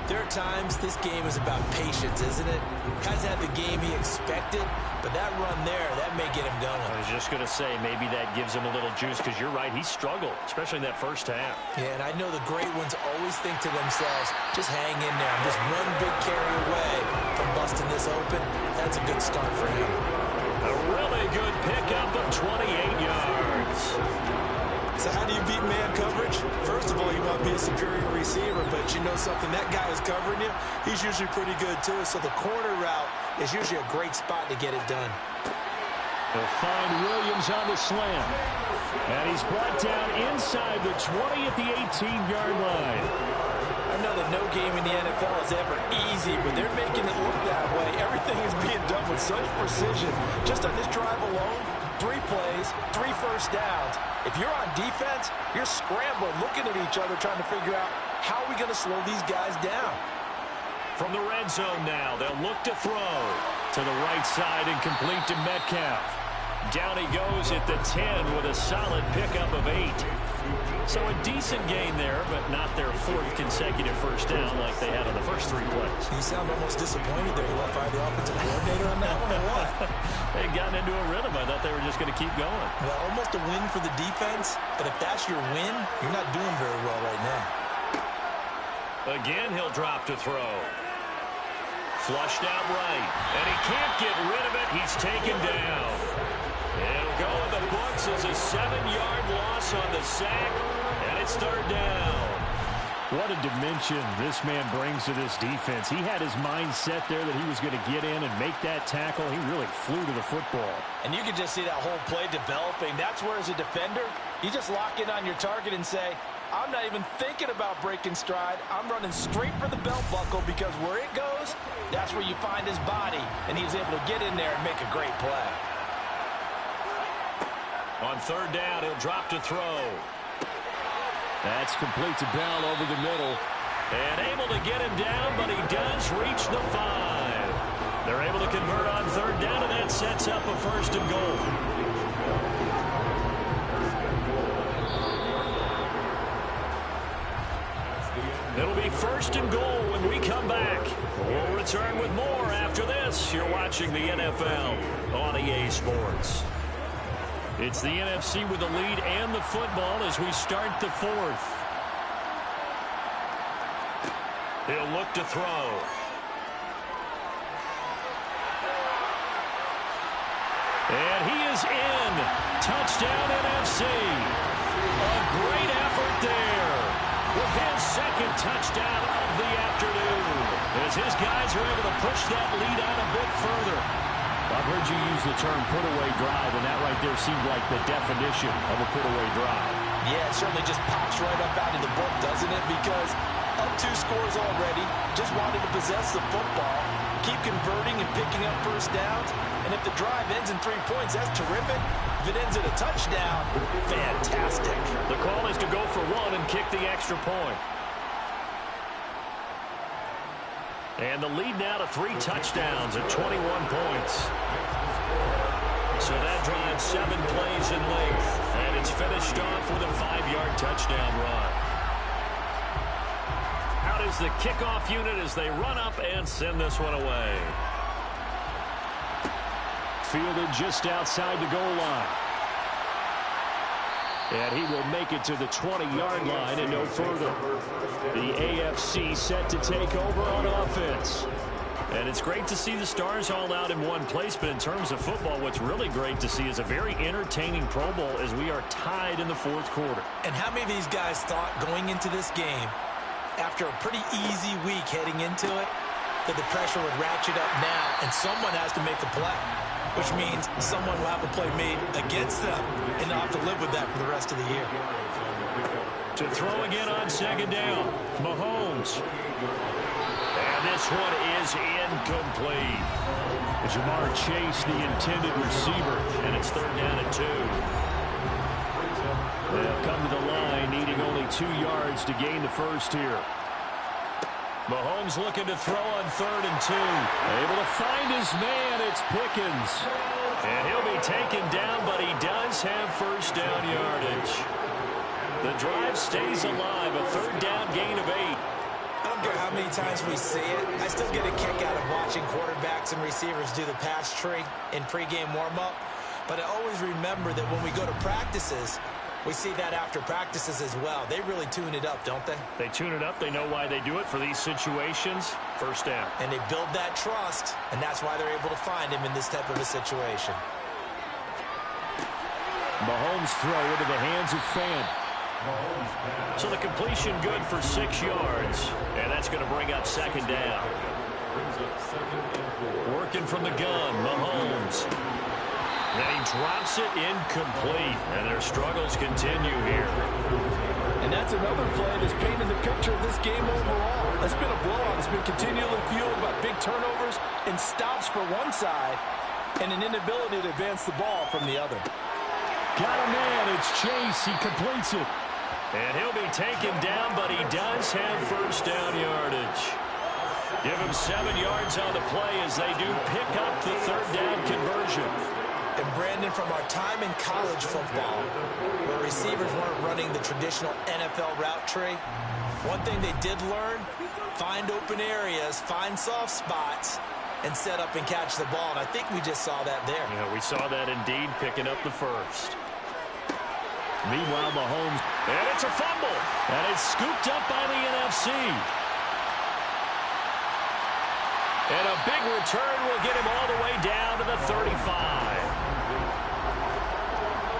there are times this game is about patience, isn't it? Hasn't had the game he expected, but that run there, that may get him going. I was just going to say, maybe that gives him a little juice because you're right, he struggled, especially in that first half. Yeah, and I know the great ones always think to themselves, just hang in there. I'm just one big carry away from busting this open. That's a good start for him. A really good pickup of 28 yards. So how do you beat man coverage? First of all, you want to be a superior receiver, but you know something, that guy is covering you. He's usually pretty good too, so the corner route is usually a great spot to get it done. They'll find Williams on the slant. And he's brought down inside the 20 at the 18-yard line. I know that no game in the NFL is ever easy, but they're making it look that way. Everything is being done with such precision. Just on this drive alone, 3 plays, 3 first downs. If you're on defense, you're scrambling, looking at each other, trying to figure out how are we going to slow these guys down. From the red zone now, they'll look to throw. To the right side and complete to Metcalf. Down he goes at the 10 with a solid pickup of 8. So a decent gain there, but not their 4th consecutive first down like they had on the first 3 plays. You sound almost disappointed there. You want to fire the offensive coordinator on that one or what? They had gotten into a rhythm. I thought they were just going to keep going. Well, almost a win for the defense, but if that's your win, you're not doing very well right now. Again, he'll drop to throw. Flushed out right, and he can't get rid of it. He's taken down. It'll go in the books as a 7-yard loss on the sack, and it's 3rd down. What a dimension this man brings to this defense. He had his mind set there that he was going to get in and make that tackle. He really flew to the football. And you can just see that whole play developing. That's where, as a defender, you just lock in on your target and say, I'm not even thinking about breaking stride. I'm running straight for the belt buckle because where it goes, that's where you find his body. And he was able to get in there and make a great play. On 3rd down, he'll drop to throw. That's complete to Bell over the middle. And able to get him down, but he does reach the 5. They're able to convert on 3rd down, and that sets up a 1st and goal. It'll be 1st and goal when we come back. We'll return with more after this. You're watching the NFL on EA Sports. It's the NFC with the lead and the football as we start the 4th. He'll look to throw. And he is in. Touchdown NFC. A great effort there. With his 2nd touchdown of the afternoon. As his guys are able to push that lead out a bit further. I've heard you use the term put-away drive, and that right there seemed like the definition of a put-away drive. Yeah, it certainly just pops right up out of the book, doesn't it? Because up 2 scores already, just wanted to possess the football, keep converting and picking up first downs. And if the drive ends in 3 points, that's terrific. If it ends in a touchdown, fantastic. The call is to go for 1 and kick the extra point. And the lead now to 3 touchdowns at 21 points. So that drives 7 plays in length. And it's finished off with a 5-yard touchdown run. Out is the kickoff unit as they run up and send this one away. Fielded just outside the goal line. And he will make it to the 20-yard line and no further. The AFC set to take over on offense. And it's great to see the stars all out in one place, but in terms of football, what's really great to see is a very entertaining Pro Bowl as we are tied in the 4th quarter. And how many of these guys thought going into this game, after a pretty easy week heading into it, that the pressure would ratchet up now and someone has to make a play? Which means someone will have a play made against them, and they'll have to live with that for the rest of the year. To throw again on 2nd down, Mahomes. And this one is incomplete. Jamar Chase, the intended receiver, and it's 3rd down and 2. They'll come to the line, needing only 2 yards to gain the 1st here. Mahomes looking to throw on 3rd and 2. Able to find his man. It's Pickens. And he'll be taken down, but he does have 1st down yardage. The drive stays alive. A 3rd down gain of 8. I don't care how many times we see it. I still get a kick out of watching quarterbacks and receivers do the pass tree in pregame warm-up. But I always remember that when we go to practices, we see that after practices as well. They really tune it up, don't they? They tune it up. They know why they do it for these situations. 1st down. And they build that trust, and that's why they're able to find him in this type of a situation. Mahomes throw into the hands of Fan. So the completion good for 6 yards, and that's going to bring up 2nd down. Working from the gun, Mahomes. Then he drops it incomplete, and their struggles continue here. And that's another play that's painted the picture of this game overall. It's been a blowout. It's been continually fueled by big turnovers and stops for one side and an inability to advance the ball from the other. Got a man. It's Chase. He completes it. And he'll be taken down, but he does have first down yardage. Give him 7 yards on the play as they do pick up the third down conversion. And Brandon, from our time in college football, where receivers weren't running the traditional NFL route tree, one thing they did learn, find open areas, find soft spots, and set up and catch the ball. And I think we just saw that there. Yeah, we saw that indeed, picking up the first. Meanwhile, Mahomes, and it's a fumble. And it's scooped up by the NFC. And a big return will get him all the way down to the 35.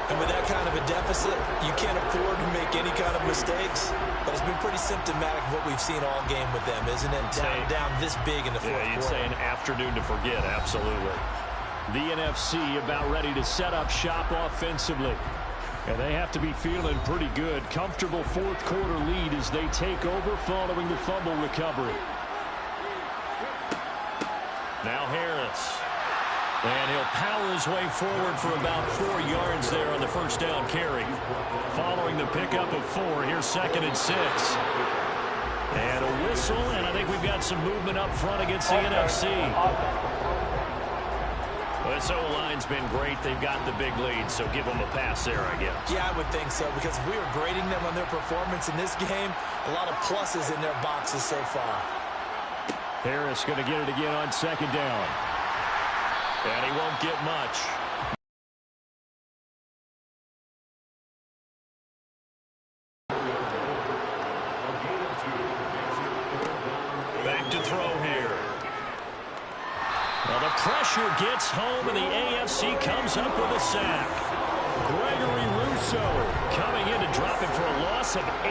And with that kind of a deficit, you can't afford to make any kind of mistakes. But it's been pretty symptomatic of what we've seen all game with them, isn't it? Down this big in the fourth quarter. You'd say an afternoon to forget, absolutely. The NFC about ready to set up shop offensively. And they have to be feeling pretty good. Comfortable fourth quarter lead as they take over following the fumble recovery. Now Harris. And he'll power his way forward for about 4 yards there on the first down carry. Following the pickup of 4, here's 2nd and 6. And a whistle, and I think we've got some movement up front against the NFC. This O-line's been great. They've got the big lead, so give them a pass there, I guess. Yeah, I would think so, because if we were grading them on their performance in this game, a lot of pluses in their boxes so far. Harris going to get it again on 2nd down. And he won't get much. Back to throw here. Well, the pressure gets home, and the AFC comes up with a sack. Gregory Rousseau coming in to drop it for a loss of 8,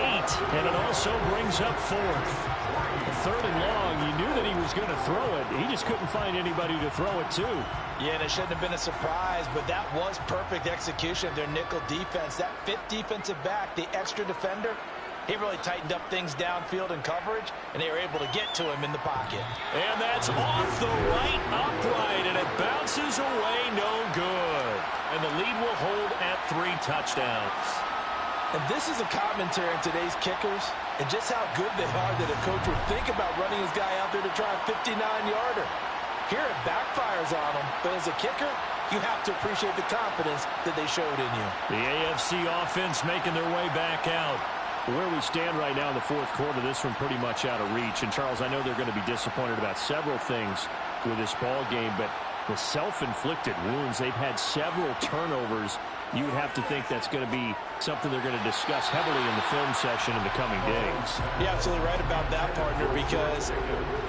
and it also brings up 4th. 3rd and long, you knew that he was going to throw it. He just couldn't find anybody to throw it to. Yeah, and it shouldn't have been a surprise, but that was perfect execution of their nickel defense. That 5th defensive back, the extra defender, he really tightened up things downfield in coverage, and they were able to get to him in the pocket. And that's off the right upright, and it bounces away no good. And the lead will hold at 3 touchdowns. And this is a commentary on today's kickers and just how good they are that a coach would think about running his guy out there to try a 59-yarder. Here it backfires on him, but as a kicker, you have to appreciate the confidence that they showed in you. The AFC offense making their way back out. Where we stand right now in the fourth quarter, this one pretty much out of reach. And, Charles, I know they're going to be disappointed about several things with this ball game, but the self-inflicted wounds, they've had several turnovers. You would have to think that's going to be something they're going to discuss heavily in the film section in the coming days. You're absolutely right about that, partner, because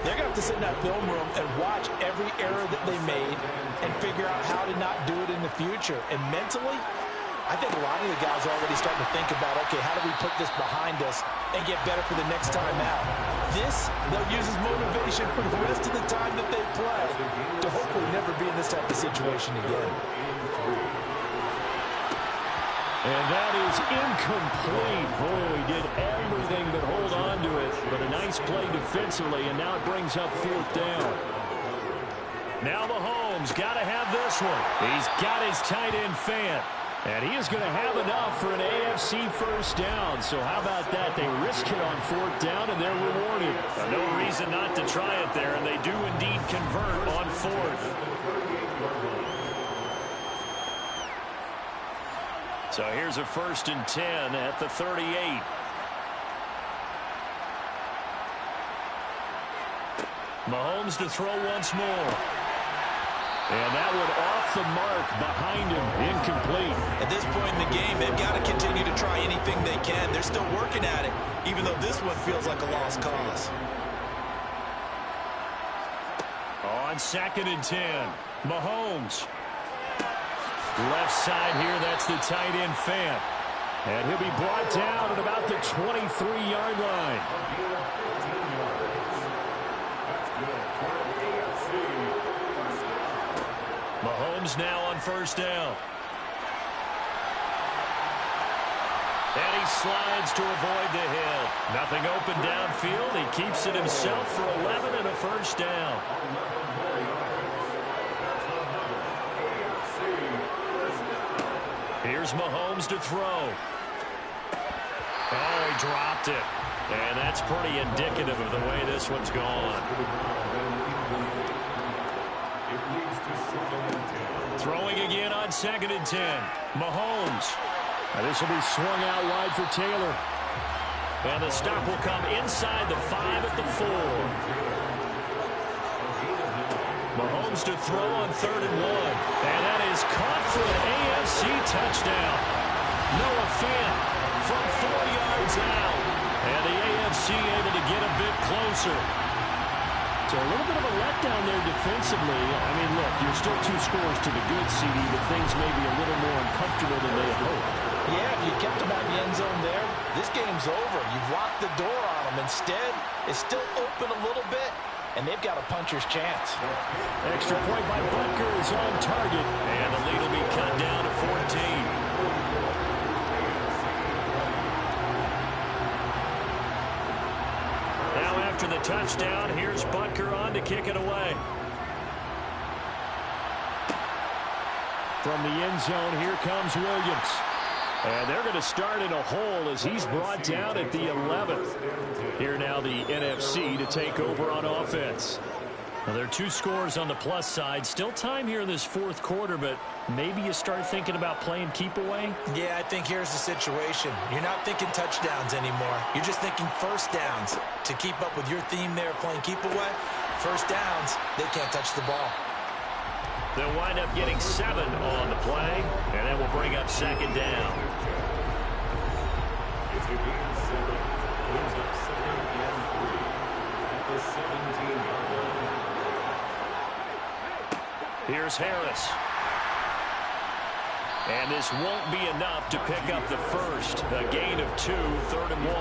they're going to have to sit in that film room and watch every error that they made and figure out how to not do it in the future. And mentally, I think a lot of the guys are already starting to think about, okay, how do we put this behind us and get better for the next time out? This, they'll use as motivation for the rest of the time that they play to hopefully never be in this type of situation again. And that is incomplete. Boy, he did everything but hold on to it. But a nice play defensively, and now it brings up 4th down. Now Mahomes got to have this one. He's got his tight end Fant. And he is going to have enough for an AFC first down. So how about that? They risk it on 4th down, and they're rewarded. No reason not to try it there, and they do indeed convert on 4th. So here's a 1st and 10 at the 38. Mahomes to throw once more. And that one off the mark behind him, incomplete. At this point in the game, they've got to continue to try anything they can. They're still working at it, even though this one feels like a lost cause. On 2nd and 10, Mahomes. Left side here, that's the tight end Fant. And he'll be brought down at about the 23-yard line. Mahomes now on 1st down. And he slides to avoid the hit. Nothing open downfield. He keeps it himself for 11 and a 1st down. Here's Mahomes to throw. Oh, he dropped it. And that's pretty indicative of the way this one's gone. Throwing again on 2nd and 10. Mahomes. Now this will be swung out wide for Taylor. And the stop will come inside the 5 at the 4. Mahomes to throw on 3rd and 1. And that is caught for an AFC touchdown. Noah Fant from 4 yards out. And the AFC able to get a bit closer. So a little bit of a letdown there defensively. I mean, look, you're still 2 scores to the good, CD, but things may be a little more uncomfortable than they had hoped. Yeah, if you kept them out of the end zone there, this game's over. You've locked the door on them. Instead, it's still open a little bit, and they've got a puncher's chance. Extra point by Butker is on target, and the lead will be cut down to 14. After the touchdown, here's Butker on to kick it away. From the end zone, here comes Williams. And they're going to start in a hole as he's brought down at the 11th. Here now the NFC to take over on offense. Well, there are 2 scores on the plus side. Still time here in this 4th quarter, but maybe you start thinking about playing keep away? Yeah, I think here's the situation. You're not thinking touchdowns anymore. You're just thinking first downs. To keep up with your theme there playing keep away, first downs, they can't touch the ball. They'll wind up getting 7 on the play, and that will bring up 2nd down. Here's Harris. And this won't be enough to pick up the first. A gain of 2, 3rd and 1.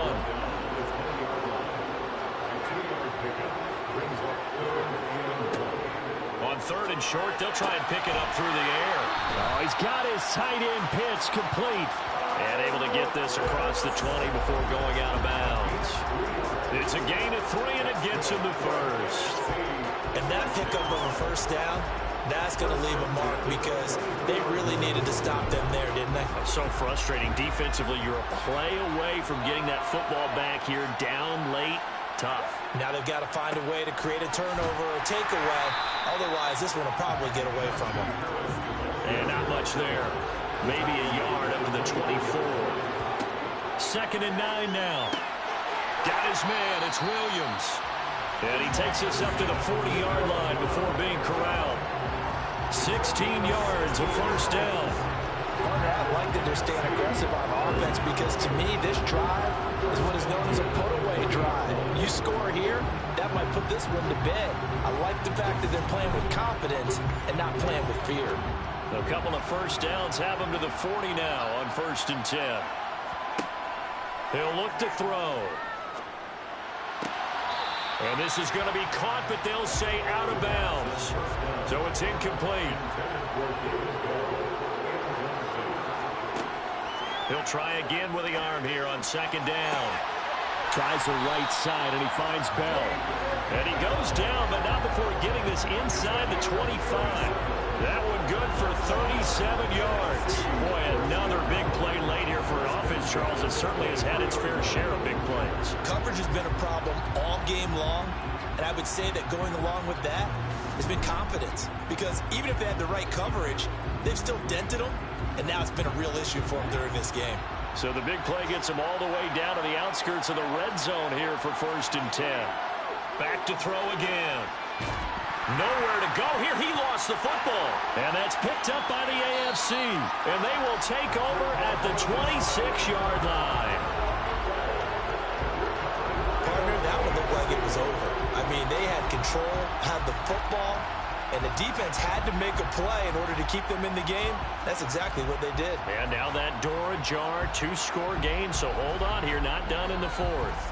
On 3rd and short, they'll try and pick it up through the air. Oh, he's got his tight end pitch complete. And able to get this across the 20 before going out of bounds. It's a gain of 3, and it gets him the first. And that pickup of a first down, that's going to leave a mark because they really needed to stop them there, didn't they? So frustrating. Defensively, you're a play away from getting that football back here down late. Tough. Now they've got to find a way to create a turnover or a takeaway. Otherwise, this one will probably get away from them. And not much there. Maybe a yard up to the 24. 2nd and 9 now. Got his man. It's Williams. And he takes us up to the 40-yard line before being corralled. 16 yards, a first down. I like that they're staying aggressive on offense because, to me, this drive is what is known as a put-away drive. You score here, that might put this one to bed. I like the fact that they're playing with confidence and not playing with fear. A couple of first downs have them to the 40 now on 1st and 10. He'll look to throw. And this is going to be caught, but they'll say out of bounds. So it's incomplete. He'll try again with the arm here on 2nd down. Tries the right side, and he finds Bell. And he goes down, but not before getting this inside the 25. That one good for 37 yards. Boy, another big play late here for an offense, Charles, that certainly has had its fair share of big plays. Coverage has been a problem all game long, and I would say that going along with that has been confidence. Because even if they had the right coverage, they've still dented them, and now it's been a real issue for them during this game. So the big play gets them all the way down to the outskirts of the red zone here for 1st and 10. Back to throw again. Nowhere to go here. He lost the football. And that's picked up by the AFC. And they will take over at the 26-yard line. Partner, that one looked like it was over. I mean, they had control, had the football, and the defense had to make a play in order to keep them in the game. That's exactly what they did. And now that door ajar, 2-score game. So hold on here, not done in the 4th.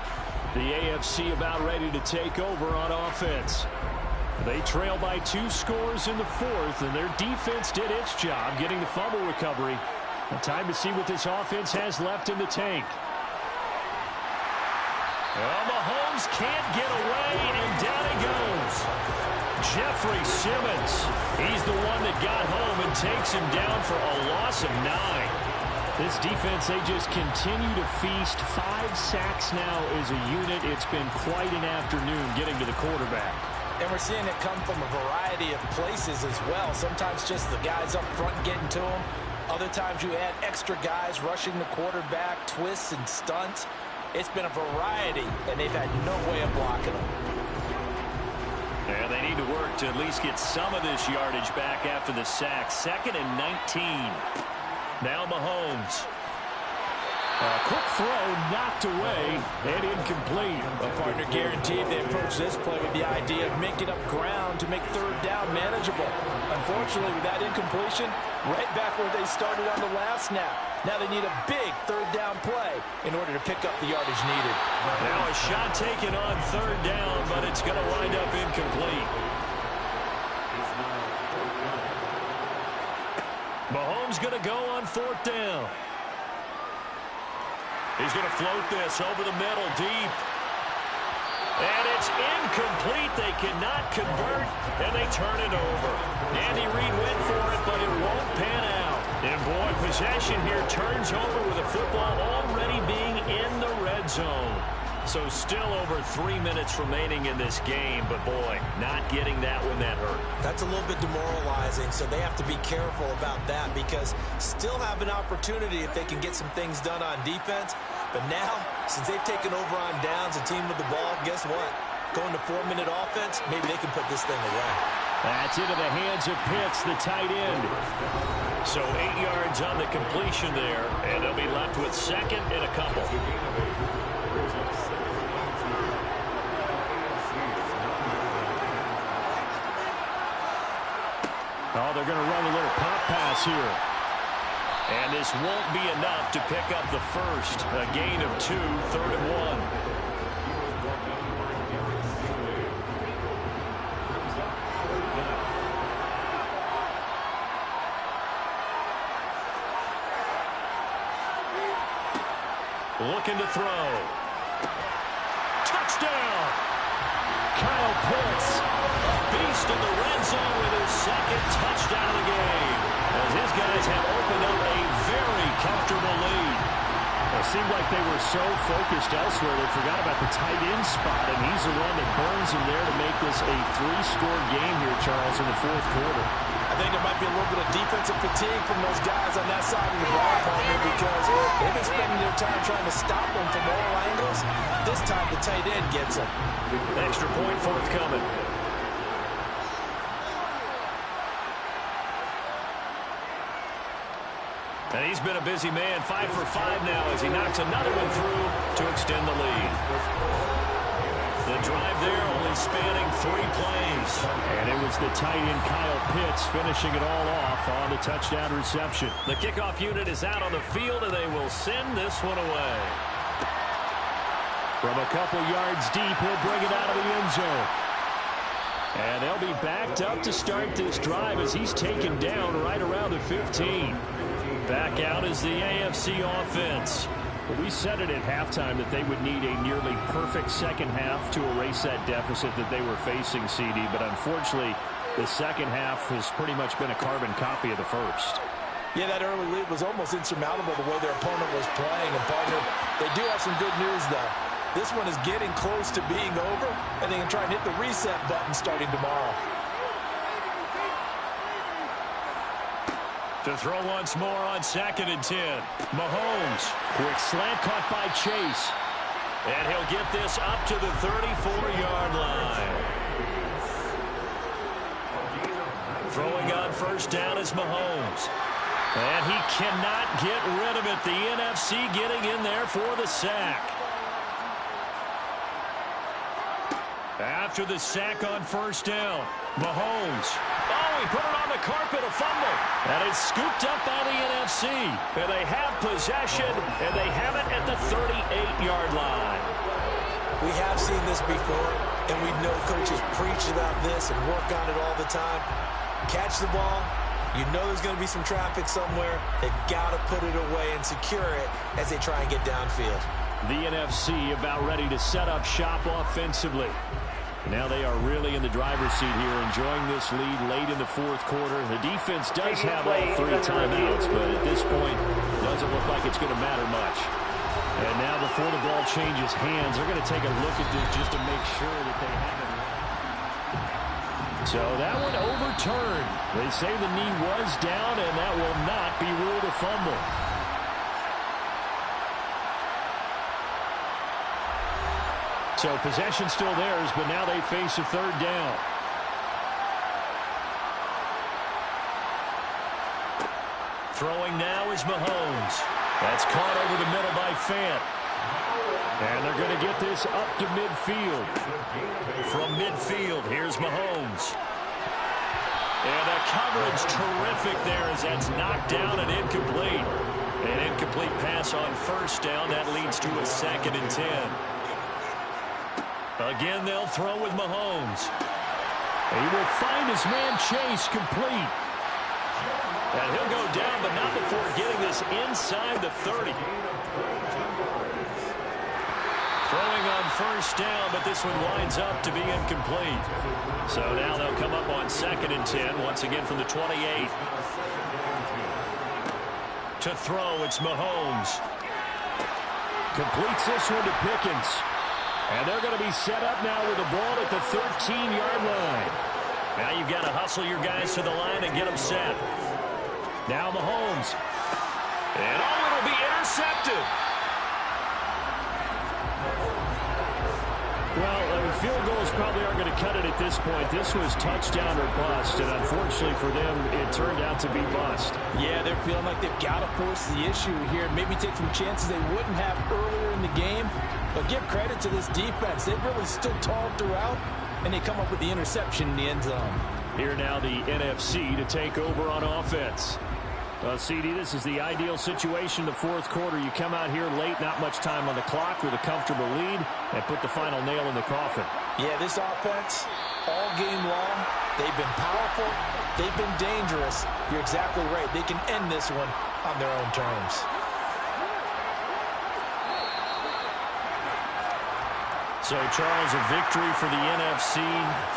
The AFC about ready to take over on offense. They trail by 2 scores in the 4th, and their defense did its job getting the fumble recovery. Time to see what this offense has left in the tank. Well, Mahomes can't get away, and down he goes. Jeffrey Simmons. He's the one that got home and takes him down for a loss of 9. This defense, they just continue to feast. 5 sacks now as a unit. It's been quite an afternoon getting to the quarterback. And we're seeing it come from a variety of places as well. Sometimes just the guys up front getting to him. Other times you add extra guys rushing the quarterback, twists and stunts. It's been a variety, and they've had no way of blocking them. And they need to work to at least get some of this yardage back after the sack. 2nd and 19. Now Mahomes. A quick throw knocked away and incomplete. A partner guaranteed they approach this play with the idea of making up ground to make 3rd down manageable. Unfortunately, with that incompletion, right back where they started on the last snap. Now they need a big 3rd down play in order to pick up the yardage needed. Now a shot taken on 3rd down, but it's going to wind up incomplete. Mahomes going to go on 4th down. He's going to float this over the middle, deep. And it's incomplete. They cannot convert, and they turn it over. Andy Reid went for it, but it won't pan out. And, boy, possession here turns over with the football already being in the red zone. So still over 3 minutes remaining in this game, but, boy, not getting that when that hurt. That's a little bit demoralizing, so they have to be careful about that because still have an opportunity if they can get some things done on defense. But now, since they've taken over on downs, a team with the ball, guess what? Going to 4-minute offense, maybe they can put this thing away. That's into the hands of Pitts, the tight end. So 8 yards on the completion there, and they'll be left with 2nd and a couple. Oh, they're going to run a little pop pass here. And this won't be enough to pick up the first. A gain of 2, 3rd and 1. Looking to throw. Touchdown! Kyle Pitts, a beast in the red zone with his 2nd touchdown of the game. As his guys have opened up a very comfortable lead. It seemed like they were so focused elsewhere they forgot about the tight end spot, and he's the one that burns him there to make this a 3-score game here, Charles, in the 4th quarter. I think there might be a little bit of defensive fatigue from those guys on that side of the ball, partner, because they've been spending their time trying to stop them from all angles. This time the tight end gets them. Extra point forthcoming. And he's been a busy man, 5 for 5 now as he knocks another one through to extend the lead. The drive there only spanning 3 plays. And it was the tight end Kyle Pitts finishing it all off on the touchdown reception. The kickoff unit is out on the field, and they will send this one away. From a couple yards deep, he'll bring it out of the end zone. And they'll be backed up to start this drive as he's taken down right around the 15. Back out is the AFC offense. Well, we said it at halftime that they would need a nearly perfect second half to erase that deficit that they were facing, CD. But unfortunately, the second half has pretty much been a carbon copy of the first. Yeah, that early lead was almost insurmountable the way their opponent was playing. And, partner, they do have some good news, though. This one is getting close to being over, and they can try and hit the reset button starting tomorrow. To throw once more on 2nd and 10. Mahomes, quick slant caught by Chase. And he'll get this up to the 34-yard line. Throwing on 1st down is Mahomes. And he cannot get rid of it. The NFC getting in there for the sack. After the sack on 1st down, Mahomes. Oh, he put it on the carpet, a fumble. And it's scooped up by the NFC. And they have possession, and they have it at the 38-yard line. We have seen this before, and we know coaches preach about this and work on it all the time. Catch the ball. You know there's going to be some traffic somewhere. They've got to put it away and secure it as they try and get downfield. The NFC about ready to set up shop offensively. Now they are really in the driver's seat here, enjoying this lead late in the fourth quarter. The defense does have all 3 timeouts, but at this point, doesn't look like it's going to matter much. And now before the ball changes hands, they're going to take a look at this just to make sure that they have it. So that one overturned. They say the knee was down, and that will not be ruled a fumble. So possession still theirs, but now they face a third down. Throwing now is Mahomes. That's caught over the middle by Fant. And they're going to get this up to midfield. From midfield, here's Mahomes. And the coverage terrific there as that's knocked down and incomplete. An incomplete pass on first down. That leads to a 2nd and 10. Again, they'll throw with Mahomes. He will find his man Chase complete. And he'll go down, but not before getting this inside the 30. Throwing on first down, but this one winds up to be incomplete. So now they'll come up on 2nd and 10, once again from the 28. To throw, it's Mahomes. Completes this one to Pickens. And they're going to be set up now with the ball at the 13-yard line. Now you've got to hustle your guys to the line and get them set. Now Mahomes. And it'll be intercepted. Well, field goals probably aren't going to cut it at this point. This was touchdown or bust, and unfortunately for them, it turned out to be bust. Yeah, they're feeling like they've got to force the issue here. Maybe take some chances they wouldn't have earlier in the game. But give credit to this defense. They've really stood tall throughout, and they come up with the interception in the end zone. Here now the NFC to take over on offense. CD, this is the ideal situation, the fourth quarter. You come out here late, not much time on the clock with a comfortable lead, and put the final nail in the coffin. Yeah, this offense, all game long, they've been powerful, they've been dangerous. You're exactly right. They can end this one on their own terms. So, Charles, a victory for the NFC.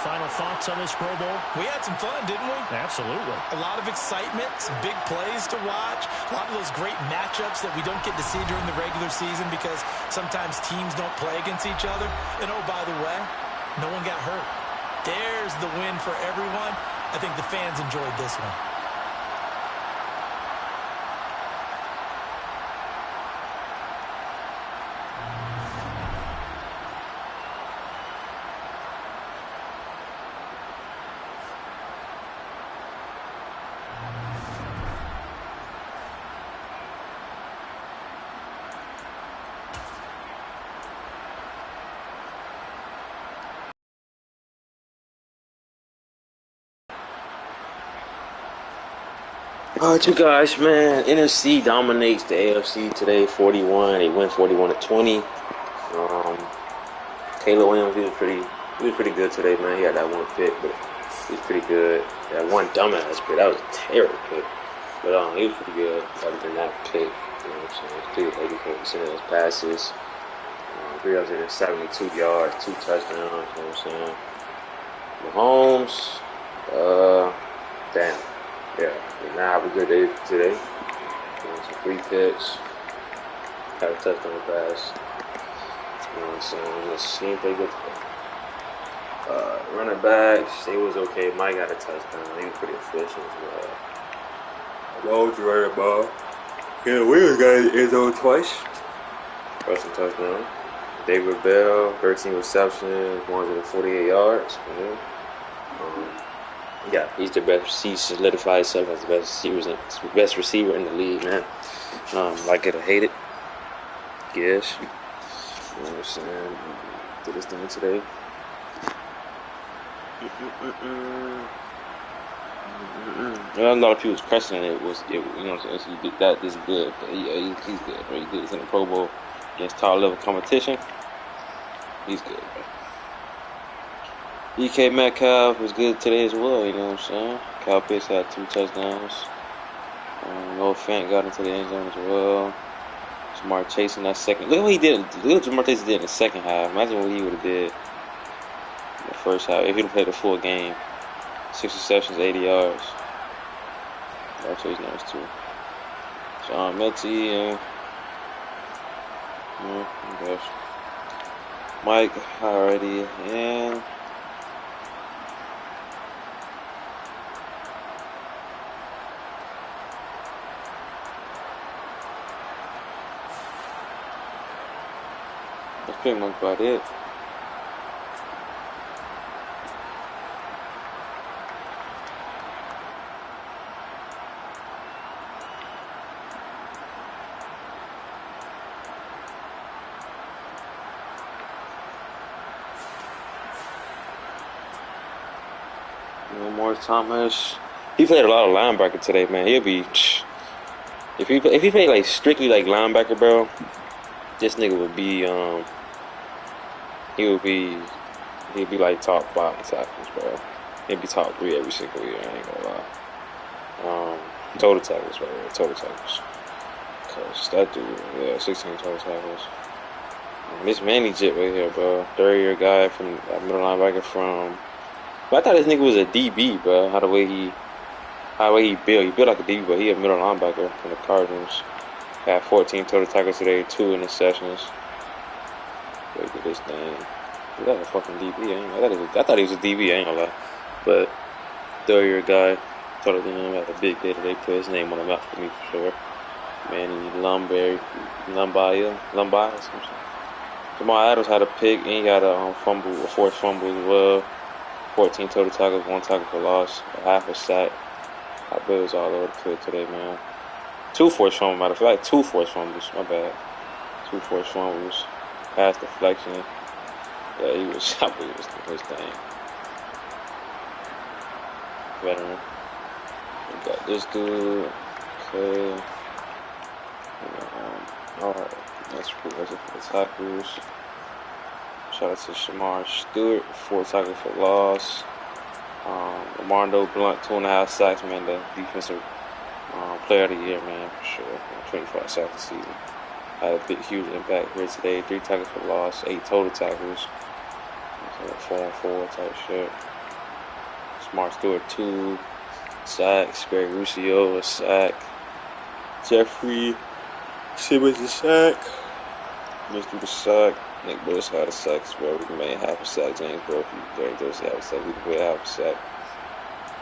Final thoughts on this Pro Bowl? We had some fun, didn't we? Absolutely. A lot of excitement, some big plays to watch, a lot of those great matchups that we don't get to see during the regular season because sometimes teams don't play against each other. And, oh, by the way, no one got hurt. There's the win for everyone. I think the fans enjoyed this one. All right, you guys, man. NFC dominates the AFC today, 41. They win 41-20. Caleb Williams, he was pretty good today, man. He had that one pick, but he was pretty good. That one dumbass pick, that was a terrible pick. But he was pretty good other than that pick. You know what I'm saying? 84% of his passes. 372 yards, 2 touchdowns. You know what I'm saying? Mahomes, damn. Yeah, now have a good day today. Some 3 picks. Had a touchdown pass. You know what I'm saying? Just seemed pretty good today. Running backs, they was okay. Mike got a touchdown. He was pretty efficient. Lowe's running ball. Yeah, Williams got his end zone twice. Rushing touchdown. David Bell, 13 receptions, 148 yards. Yeah, he's the best receiver, solidified himself as the best receiver in the league, man. Like it or hate it. Guess. You know what I'm saying? Did this thing today. A lot of people was questioning it. You know what I'm saying? That is good. But he's good, bro. He's in the Pro Bowl against top level competition. He's good, bro. DK Metcalf was good today as well, you know what I'm saying? Kyle Pitts had 2 touchdowns. Noah Fant got into the end zone as well. Jamar Chase in that second. Look what he did. Look what Jamar Chase did in the second half. Imagine what he would have did The first half, if he'd have played the full game, 6 receptions, 80 yards. That's what his numbers too. John Mechie and oh gosh, Mike already and. That's pretty much about it. More Thomas. He played a lot of linebacker today, man. He'll be if he played like strictly like linebacker, bro. This nigga would be he'd be like top 5 tackles, bro. He'd be top 3 every single year. I ain't gonna lie. Total tackles, bro. Total tackles. Cause that dude, 16 total tackles. This Manny Jit right here, bro. 3rd-year guy from middle linebacker from. But I thought this nigga was a DB, bro. How the way he built. He built like a DB, but he a middle linebacker from the Cardinals. Had 14 total tackles today, 2 interceptions. Look at this thing. Is that a fucking DB? I thought he was a DB, I ain't gonna lie. But 3rd-year guy. Thought he had a big day today. Put his name on the map for me for sure. Manny Lumbai or something. Jamal Adams had a pick and he got a forced fumble as well. 14 total tackles, 1 tackle for loss, a half a sack. I bet it was all over the place today, man. 2 forced fumbles, matter of fact, 2 forced fumbles, my bad. 2 forced fumbles, pass deflection. Yeah, he was, I believe it was his thing. Veteran. We got this dude. Okay. Alright, that's pretty much it for the tackles. Shout out to Shamar Stewart, 4 tackles for loss. Lamardo Blunt, 2.5 sacks, man. The defensive player of the year, man, for sure. 25 sacks this season. Had a huge impact here today. 3 tackles for loss, 8 total tackles. 4-on-4 type shit. Smart Stewart, 2 sacks. Greg Ruscio, a sack. Jeffrey Simmons, a sack. Mr. the sack. Nick Bush had a sack as well. We made half a sack. James Brophy, Derek Dorsey had a sack. We played half a sack.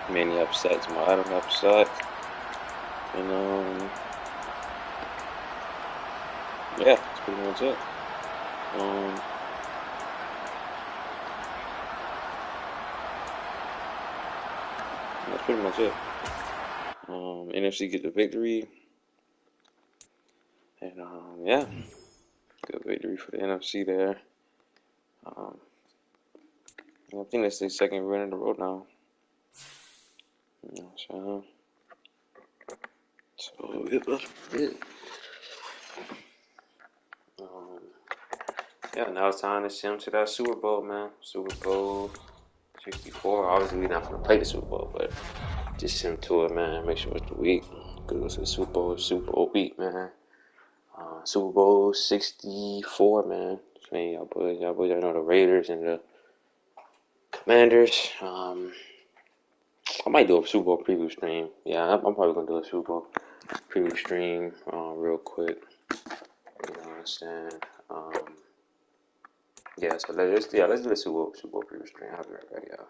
Manny half a sack. Jamal Adams half a sack. And yeah, that's pretty much it. That's pretty much it. NFC get the victory. And yeah. Good victory for the NFC there. I think that's their 2nd win in a row now. So it. Yeah, now it's time to sim to that Super Bowl, man. Super Bowl 64. Obviously, we're not going to play the Super Bowl, but just sim to it, man. Make sure it's the week. Go to the Super Bowl week, man. Super Bowl 64, man. Man, y'all boys, I know the Raiders and the Commanders. I might do a Super Bowl preview stream. Yeah, I'm probably gonna do a Super Bowl preview stream real quick. You know what I'm saying? Yeah, so let's do the Super Bowl preview stream. I'll be right back, y'all.